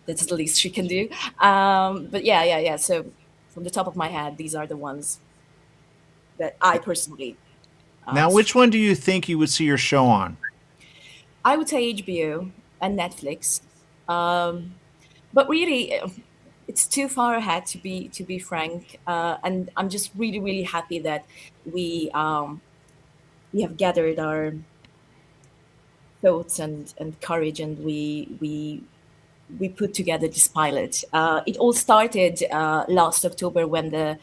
That's the least she can do. But yeah. So from the top of my head, these are the ones that I personally. Now, which one do you think you would see your show on? I would say HBO. and Netflix. But really, it's too far ahead to be frank. And I'm just really, really happy that we have gathered our thoughts and courage, and we put together this pilot. It all started last October when the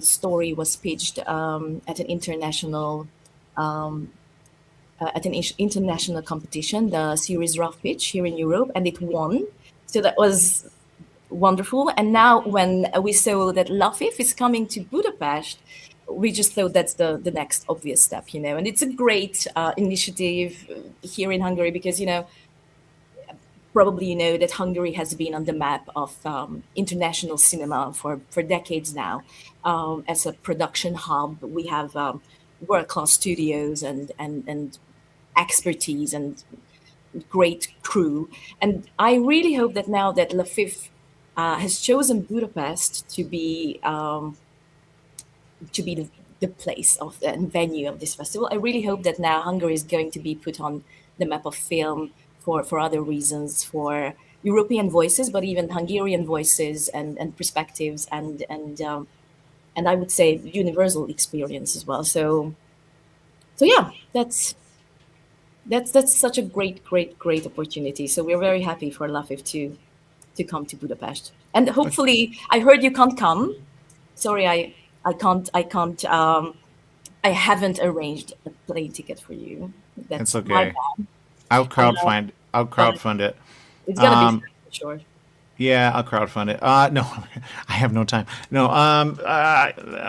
story was pitched at an international international competition, the series Rough Pitch here in Europe, and it won. So that was wonderful. And now when we saw that Lafif is coming to Budapest, we just thought that's the next obvious step, and it's a great initiative here in Hungary because, probably you know that Hungary has been on the map of international cinema for decades now. As a production hub, we have world-class studios and expertise and great crew. And I really hope that now that Lafif has chosen Budapest to be the place of the venue of this festival, I really hope that now Hungary is going to be put on the map of film for other reasons, for European voices, but even Hungarian voices and perspectives and I would say universal experience as well. So yeah, that's such a great opportunity. So we're very happy for Lafif to come to Budapest. And hopefully, I heard you can't come. Sorry, I can't. I haven't arranged a plane ticket for you. That's okay. I'll crowdfund it. It's gonna be for sure. Yeah, I'll crowdfund it. No, I have no time. No.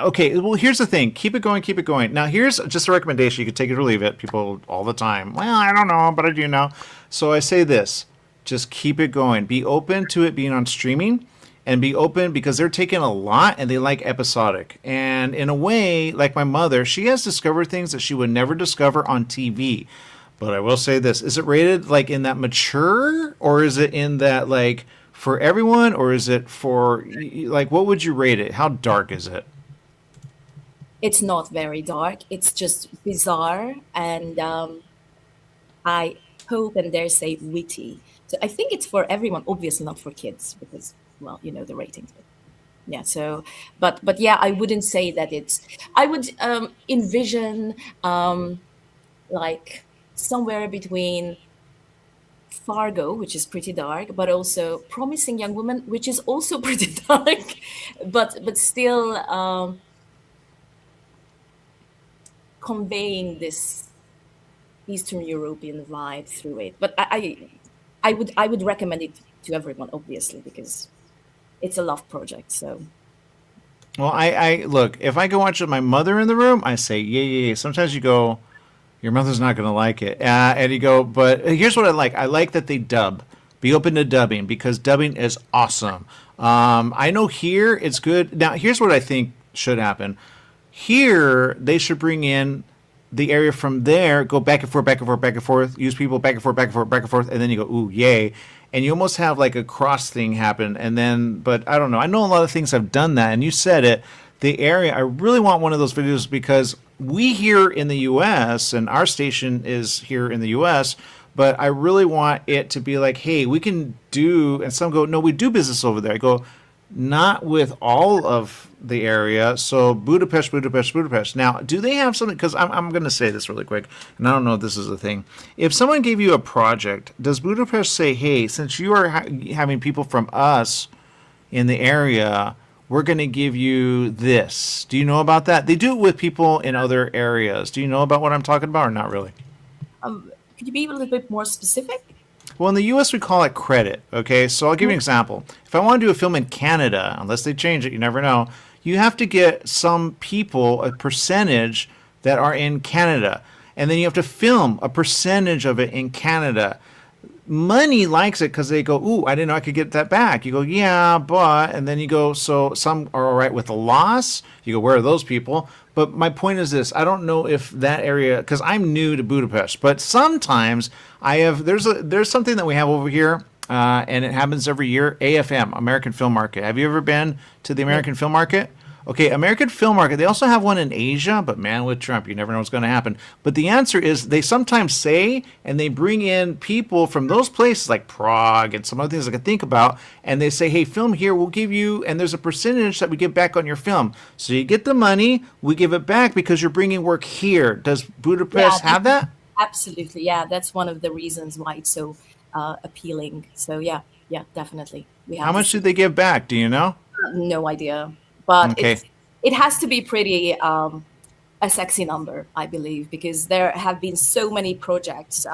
Okay. Well, here's the thing. Keep it going. Now, here's just a recommendation. You can take it or leave it. People all the time. Well, I don't know, but I do know. So I say this: just keep it going. Be open to it being on streaming, and be open because they're taking a lot and they like episodic. And in a way, like my mother, she has discovered things that she would never discover on TV. But I will say this: is it rated like in that mature, or is it in that like for everyone, or is it for like what would you rate it? How dark is it? It's not very dark. It's just bizarre, and I hope and dare say witty. So I think it's for everyone. Obviously not for kids because, well, the ratings. But yeah. So, but yeah, I wouldn't say that it's. I would envision like somewhere between Fargo, which is pretty dark, but also Promising Young Woman, which is also pretty dark, but still conveying this Eastern European vibe through it. But I would recommend it to everyone, obviously, because it's a love project. So. Well, I look, if I go watch it with my mother in the room, I say, yeah. Sometimes you go, your mother's not going to like it. And you go, but here's what I like. I like that they dub. Be open to dubbing because dubbing is awesome. I know here it's good. Now, here's what I think should happen. Here, they should bring in the area from there, go back and forth, use people back and forth, and then you go, ooh, yay. And you almost have like a cross thing happen. And then, but I don't know. I know a lot of things have done that. And you said it. The area, I really want one of those videos because we here in the U.S. and our station is here in the U.S., but I really want it to be like, hey, we can do, and some go, no, we do business over there. I go, not with all of the area. So Budapest. Now, do they have something? Because I'm going to say this really quick, and I don't know if this is a thing. If someone gave you a project, does Budapest say, hey, since you are having people from us in the area, we're going to give you this? Do you know about that? They do it with people in other areas. Do you know about what I'm talking about or not really? Could you be a little bit more specific? Well, in the U.S., we call it credit, okay? So I'll give you an example. If I want to do a film in Canada, unless they change it, you never know, you have to get some people, a percentage that are in Canada. And then you have to film a percentage of it in Canada. Money likes it because they go, ooh, I didn't know I could get that back. You go, yeah, but, and then you go, so some are all right with the loss. You go, where are those people? But my point is this, I don't know if that area, because I'm new to Budapest, but sometimes I have, there's something that we have over here, and it happens every year, AFM, American Film Market. Have you ever been to the American Film Market? Okay, American Film Market, they also have one in Asia, but man, with Trump, you never know what's going to happen. But the answer is they sometimes say, and they bring in people from those places like Prague and some other things I could think about, and they say, hey, film here, we'll give you, and there's a percentage that we give back on your film. So you get the money, we give it back because you're bringing work here. Does Budapest have that? Absolutely, yeah. That's one of the reasons why it's so appealing. So yeah, definitely. We have How much did they give back? Do you know? No idea, but Okay. it has to be pretty a sexy number, I believe, because there have been so many projects.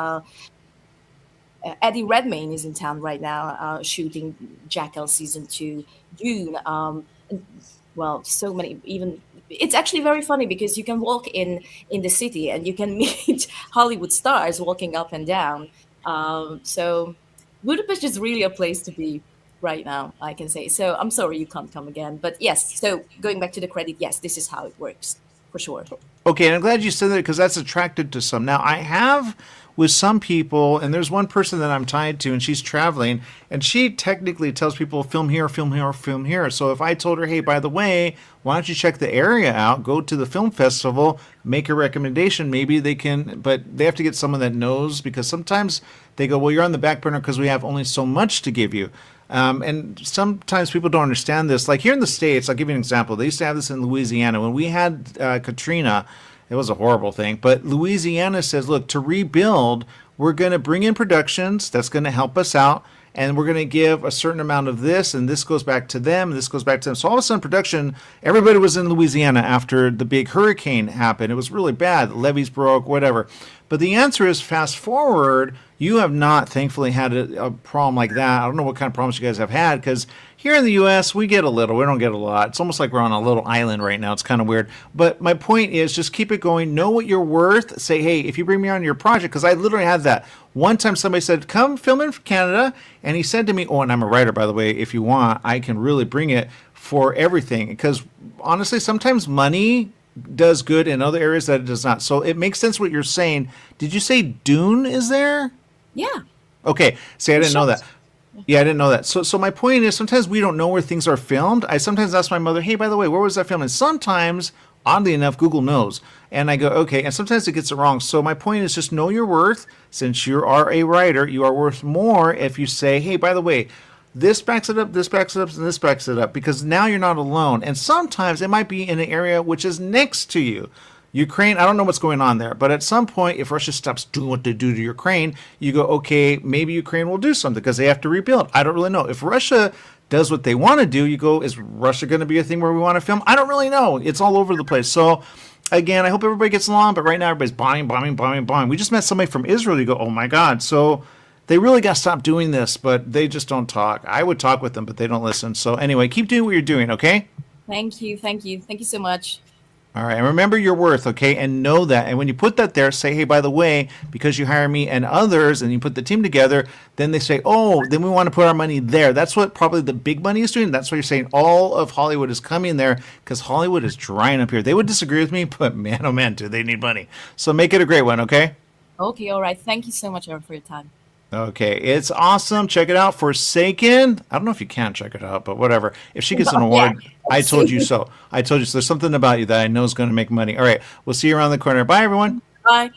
Eddie Redmayne is in town right now, shooting Jackal season 2, Dune. Well, so many. Even it's actually very funny because you can walk in the city and you can meet Hollywood stars walking up and down. So Budapest is really a place to be right now, I can say. So I'm sorry you can't come again. But yes, so going back to the credit, yes, this is how it works, for sure. Okay, and I'm glad you said that because that's attracted to some. Now, I have with some people, and there's one person that I'm tied to, and she's traveling, and she technically tells people, film here, film here, film here. So if I told her, hey, by the way, why don't you check the area out, go to the film festival, make a recommendation, maybe they can, but they have to get someone that knows, because sometimes they go, well, you're on the back burner because we have only so much to give you. And sometimes people don't understand this. Like here in the States, I'll give you an example. They used to have this in Louisiana. When we had Katrina, it was a horrible thing. But Louisiana says, look, to rebuild, we're going to bring in productions that's going to help us out. And we're going to give a certain amount of this, and this goes back to them, and this goes back to them. So all of a sudden, production, everybody was in Louisiana after the big hurricane happened. It was really bad. The levees broke, whatever. But the answer is, fast forward, you have not, thankfully, had a problem like that. I don't know what kind of problems you guys have had, because here in the U.S., we get a little. We don't get a lot. It's almost like we're on a little island right now. It's kind of weird. But my point is, just keep it going. Know what you're worth. Say, hey, if you bring me on your project, because I literally had that. One time somebody said, come film in Canada. And he said to me, oh, and I'm a writer, by the way. If you want, I can really bring it for everything. Because honestly, sometimes money does good in other areas that it does not. So it makes sense what you're saying. Did you say Dune is there? Yeah. Okay. See, I didn't know that. Yeah, I didn't know that. So my point is, sometimes we don't know where things are filmed. I sometimes ask my mother, hey, by the way, where was that filmed? And sometimes, oddly enough, Google knows. And I go, okay. And sometimes it gets it wrong. So my point is just know your worth. Since you are a writer, you are worth more if you say, hey, by the way, this backs it up, this backs it up, and this backs it up. Because now you're not alone. And sometimes it might be in an area which is next to you. Ukraine, I don't know what's going on there, but at some point, if Russia stops doing what they do to Ukraine, you go, okay, maybe Ukraine will do something because they have to rebuild. I don't really know. If Russia does what they want to do, you go, is Russia going to be a thing where we want to film? I don't really know. It's all over the place. So, again, I hope everybody gets along, but right now everybody's bombing. We just met somebody from Israel. You go, oh my God. So they really got to stop doing this, but they just don't talk. I would talk with them, but they don't listen. So anyway, keep doing what you're doing, okay? Thank you so much. All right, and remember your worth, okay? And know that. And when you put that there, say, hey, by the way, because you hire me and others, and you put the team together, then they say, oh, then we want to put our money there. That's what probably the big money is doing. That's why you're saying all of Hollywood is coming there, because Hollywood is drying up here. They would disagree with me, but man, oh man, do they need money. So make it a great one, okay? Okay, all right. Thank you so much, Aaron, for your time. Okay, it's awesome. Check it out. Forsaken. I don't know if you can check it out, but whatever. If she gets an award, yeah. I told you so. I told you so. There's something about you that I know is going to make money. All right, we'll see you around the corner. Bye, everyone. Bye.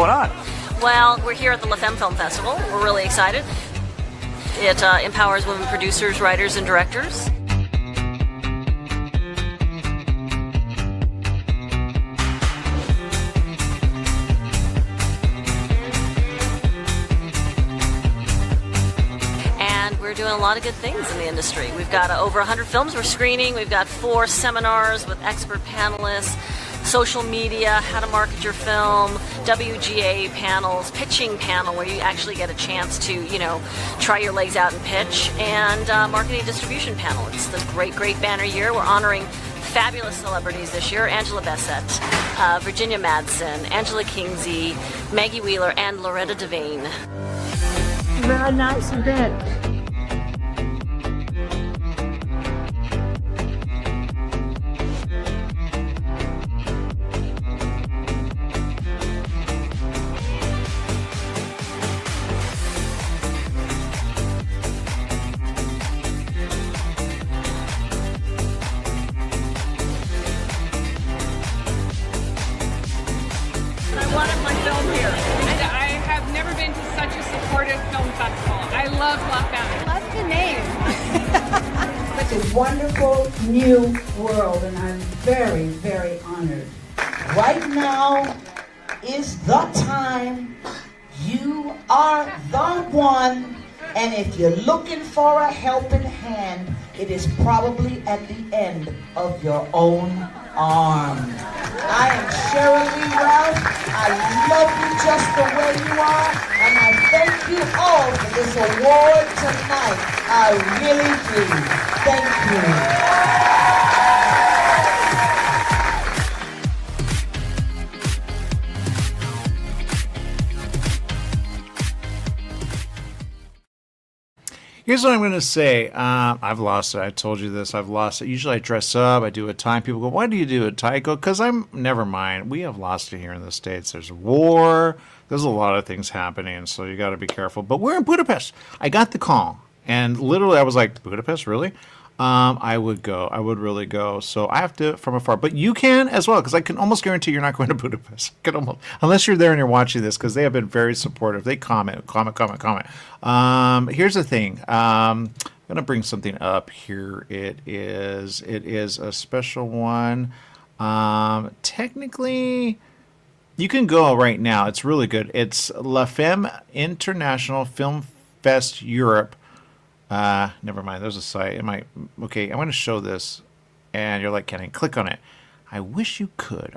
going on? Well, we're here at the Femme Film Festival. We're really excited. It empowers women producers, writers, and directors. We're doing a lot of good things in the industry. We've got over 100 films we're screening. We've got 4 seminars with expert panelists, social media, how to market your film, WGA panels, pitching panel where you actually get a chance to, try your legs out and pitch, and marketing distribution panel. It's the great banner year. We're honoring fabulous celebrities this year: Angela Bassett, Virginia Madsen, Angela Kingsey, Maggie Wheeler, and Loretta Devane. Very nice event. Wonderful new world, and I'm very, very honored. Right now is the time. You are the one, and if you're looking for a helping hand, it is probably at the end of your own arm. I am Shirley Lee Ralph. I love you just the way you are, and I thank you all for this award tonight. I really do. Thank you. Here's what I'm going to say. I've lost it. I told you this. I've lost it. Usually I dress up. I do a tie. People go, why do you do a tie? I go, because never mind. We have lost it here in the States. There's war. There's a lot of things happening. So you got to be careful. But we're in Budapest. I got the call. And literally I was like, Budapest, really? I would go. I would really go. So I have to from afar. But you can as well, because I can almost guarantee you're not going to Budapest. I can almost, unless you're there and you're watching this, because they have been very supportive. They comment. Here's the thing. I'm going to bring something up here. It is a special one. Technically, you can go right now. It's really good. It's La Femme International Film Fest Europe. Never mind. There's a site. Okay, I'm going to show this, and you're like, can I click on it? I wish you could.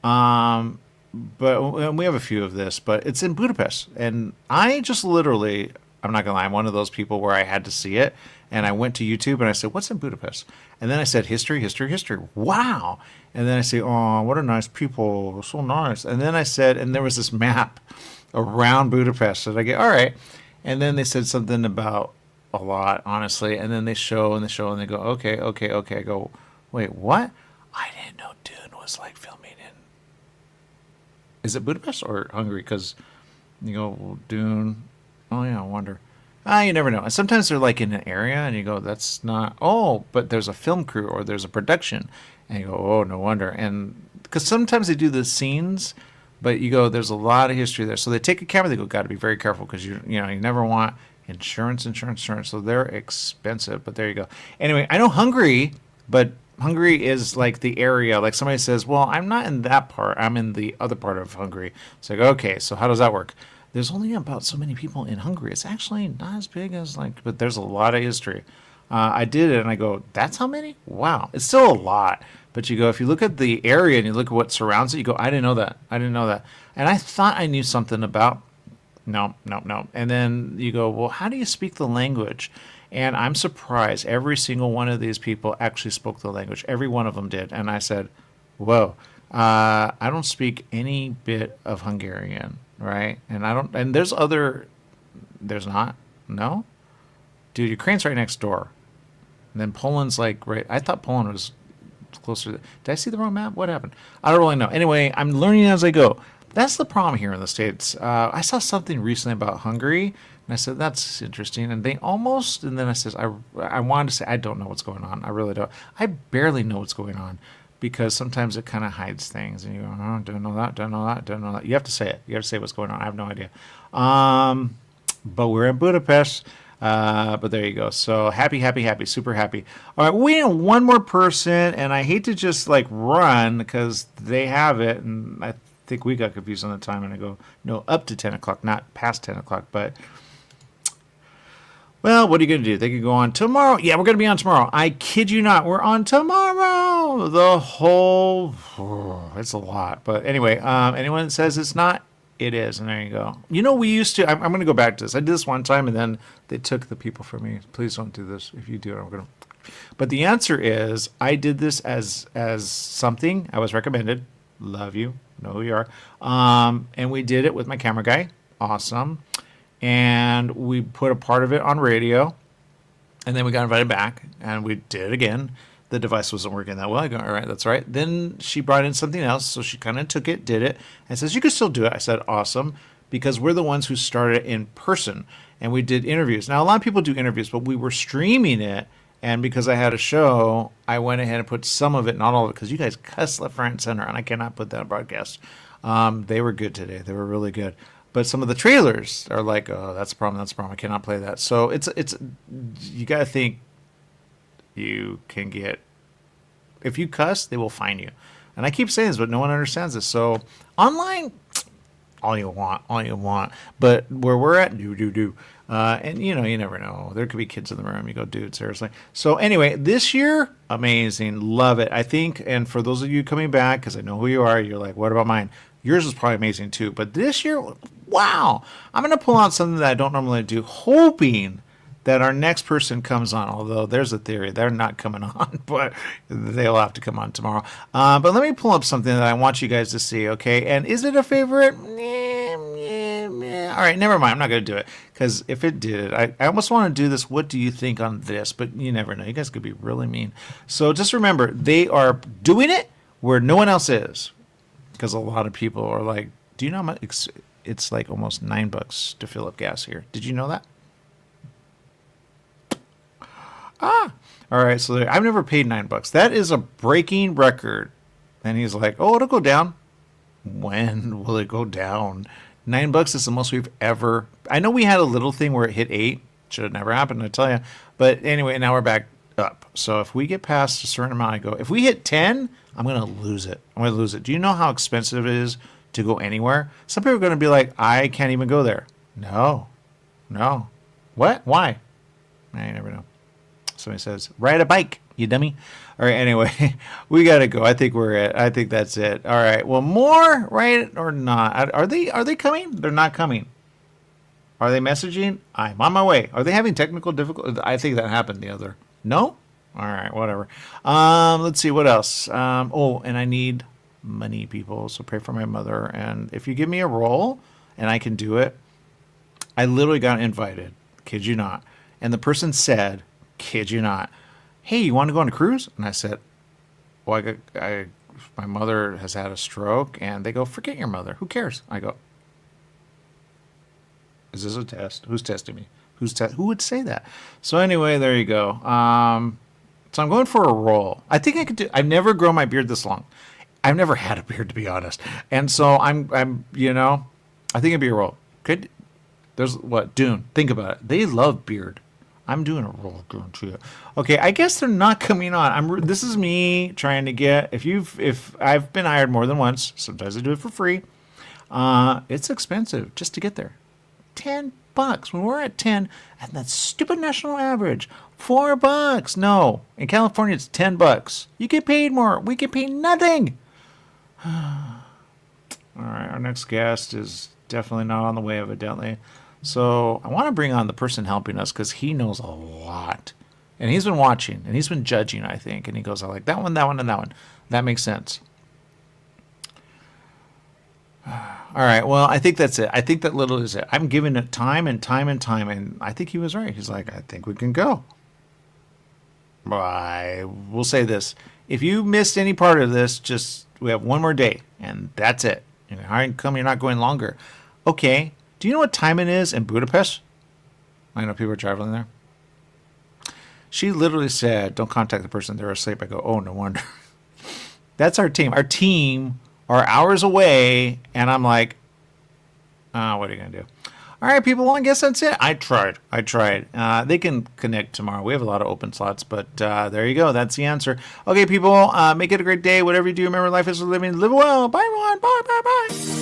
But we have a few of this, but it's in Budapest, and I just literally, I'm not gonna lie, I'm one of those people where I had to see it, and I went to YouTube and I said, what's in Budapest? And then I said, history. Wow. And then I say, oh, what a nice people, so nice. And then I said, and there was this map around Budapest, and I get, all right. And then they said something about a lot, honestly. And then they show and they go, okay. I go, wait, what? I didn't know Dune was like filming in. Is it Budapest or Hungary? Because you go, well, Dune. Oh, yeah, I wonder. You never know. And sometimes they're like in an area and you go, that's not. Oh, but there's a film crew or there's a production. And you go, oh, no wonder. And because sometimes they do the scenes. But you go, there's a lot of history there. So they take a camera, they go, got to be very careful because you never want insurance. So they're expensive, but there you go. Anyway, I know Hungary, but Hungary is like the area. Like somebody says, well, I'm not in that part. I'm in the other part of Hungary. It's like, okay, so how does that work? There's only about so many people in Hungary. It's actually not as big as but there's a lot of history. I did it and I go, that's how many? Wow. It's still a lot. But you go, if you look at the area and you look at what surrounds it, you go, I didn't know that. And I thought I knew something about, no. And then you go, well, how do you speak the language? And I'm surprised every single one of these people actually spoke the language. Every one of them did. And I said, whoa, I don't speak any bit of Hungarian, right? And there's not? No? Dude, Ukraine's right next door. And then Poland's like right, I thought Poland was closer. Did I see the wrong map? What happened? I don't really know. Anyway, I'm learning as I go. That's the problem here in the States. I saw something recently about Hungary, and I said, that's interesting. And they and then I said, I wanted to say, I don't know what's going on. I really don't. I barely know what's going on. because sometimes it kind of hides things, and you go, oh, don't know that, don't know that, don't know that. You have to say it. You have to say what's going on. I have no idea. But we're in Budapest. But there you go. So happy, super happy. All right, we have one more person, and I hate to just like run because they have it, and I think we got confused on the time, and I go, no, up to 10 o'clock, not past 10 o'clock, but well, what are you going to do? They could go on tomorrow. Yeah, we're going to be on tomorrow. I kid you not. We're on tomorrow. The whole, it's a lot. But anyway, anyone that says it's not, it is. And there you go. You know, we used to, I'm going to go back to this. I did this one time, and then they took the people from me. Please don't do this. If you do it, I'm going to. But the answer is, I did this as something I was recommended. Love you. Know who you are. And we did it with my camera guy. Awesome. And we put a part of it on radio, and then we got invited back, and we did it again. The device wasn't working that well. I go, all right, that's right. Then she brought in something else, so she kind of took it, did it, and says, you can still do it. I said, awesome, because we're the ones who started it in person, and we did interviews. Now, a lot of people do interviews, but we were streaming it, and because I had a show, I went ahead and put some of it, not all of it, because you guys cuss left, right, and center, and I cannot put that on broadcast. They were good today. They were really good. But some of the trailers are like, oh, that's a problem, that's a problem. I cannot play that. So it's you got to think you can get, if you cuss, they will fine you. And I keep saying this, but no one understands this. So online, all you want. But where we're at, do. And, you know, you never know. There could be kids in the room. You go, dude, seriously. So anyway, this year, amazing. Love it. I think, and for those of you coming back, because I know who you are, you're like, what about mine? Yours was probably amazing too. But this year, wow. I'm going to pull out something that I don't normally do, hoping that our next person comes on. Although there's a theory. They're not coming on, but they'll have to come on tomorrow. But let me pull up something that I want you guys to see, okay? And is it a favorite? All right, never mind. I'm not going to do it. Because if it did, I almost want to do this, what do you think on this? But you never know. You guys could be really mean. So just remember, they are doing it where no one else is. Because a lot of people are like, do you know how much? It's like almost $9 to fill up gas here. Did you know that? All right. So I've never paid $9. That is a breaking record. And he's like, oh, it'll go down. When will it go down? $9 is the most we've ever. I know we had a little thing where it hit 8. Should have never happened, I tell you. But anyway, now we're back up. So if we get past a certain amount, I go. If we hit 10, I'm going to lose it. Do you know how expensive it is to go anywhere? Some people are going to be like, I can't even go there. No. What? Why? I never know. Somebody says, ride a bike, you dummy. All right, anyway, we got to go. I think that's it. All right. Well, more, right or not? Are they coming? They're not coming. Are they messaging? I'm on my way. Are they having technical difficulties? I think that happened the other. No? All right, whatever. Let's see what else. And I need money, people. So pray for my mother. And if you give me a role and I can do it, I literally got invited. Kid you not. And the person said, kid you not, hey, you want to go on a cruise? And I said, well, my mother has had a stroke. And they go, forget your mother. Who cares? I go, is this a test? Who's testing me? Who would say that? So anyway, there you go. So I'm going for a role. I think I could do. I've never grown my beard this long. I've never had a beard, to be honest. And so I'm I think it'd be a role. There's what? Dune. Think about it. They love beard. I'm doing a role, too. Okay, I guess they're not coming on. This is me trying to get. If I've been hired more than once, sometimes I do it for free. It's expensive just to get there. $10. When we're at 10, and that stupid national average, $4. No, in California it's $10. You get paid more. We get paid nothing. All right, our next guest is definitely not on the way, evidently. So I want to bring on the person helping us because he knows a lot, and he's been watching and he's been judging, I think. And he goes, I like that one, that one, and that one. That makes sense. All right, well, I think that's it. I think that little is it. I'm giving it time and time and time, and I think he was right. He's like, I think we can go. I will say this. If you missed any part of this, we have one more day, and that's it. How come you're not going longer? Okay, do you know what time it is in Budapest? I know people are traveling there. She literally said, don't contact the person. They're asleep. I go, oh, no wonder. That's our team. Our team are hours away, and I'm like, what are you going to do? All right, people, well, I guess that's it. I tried. They can connect tomorrow. We have a lot of open slots, but there you go. That's the answer. Okay, people, make it a great day. Whatever you do, remember life is living. Live well. Bye, everyone. Bye, bye, bye.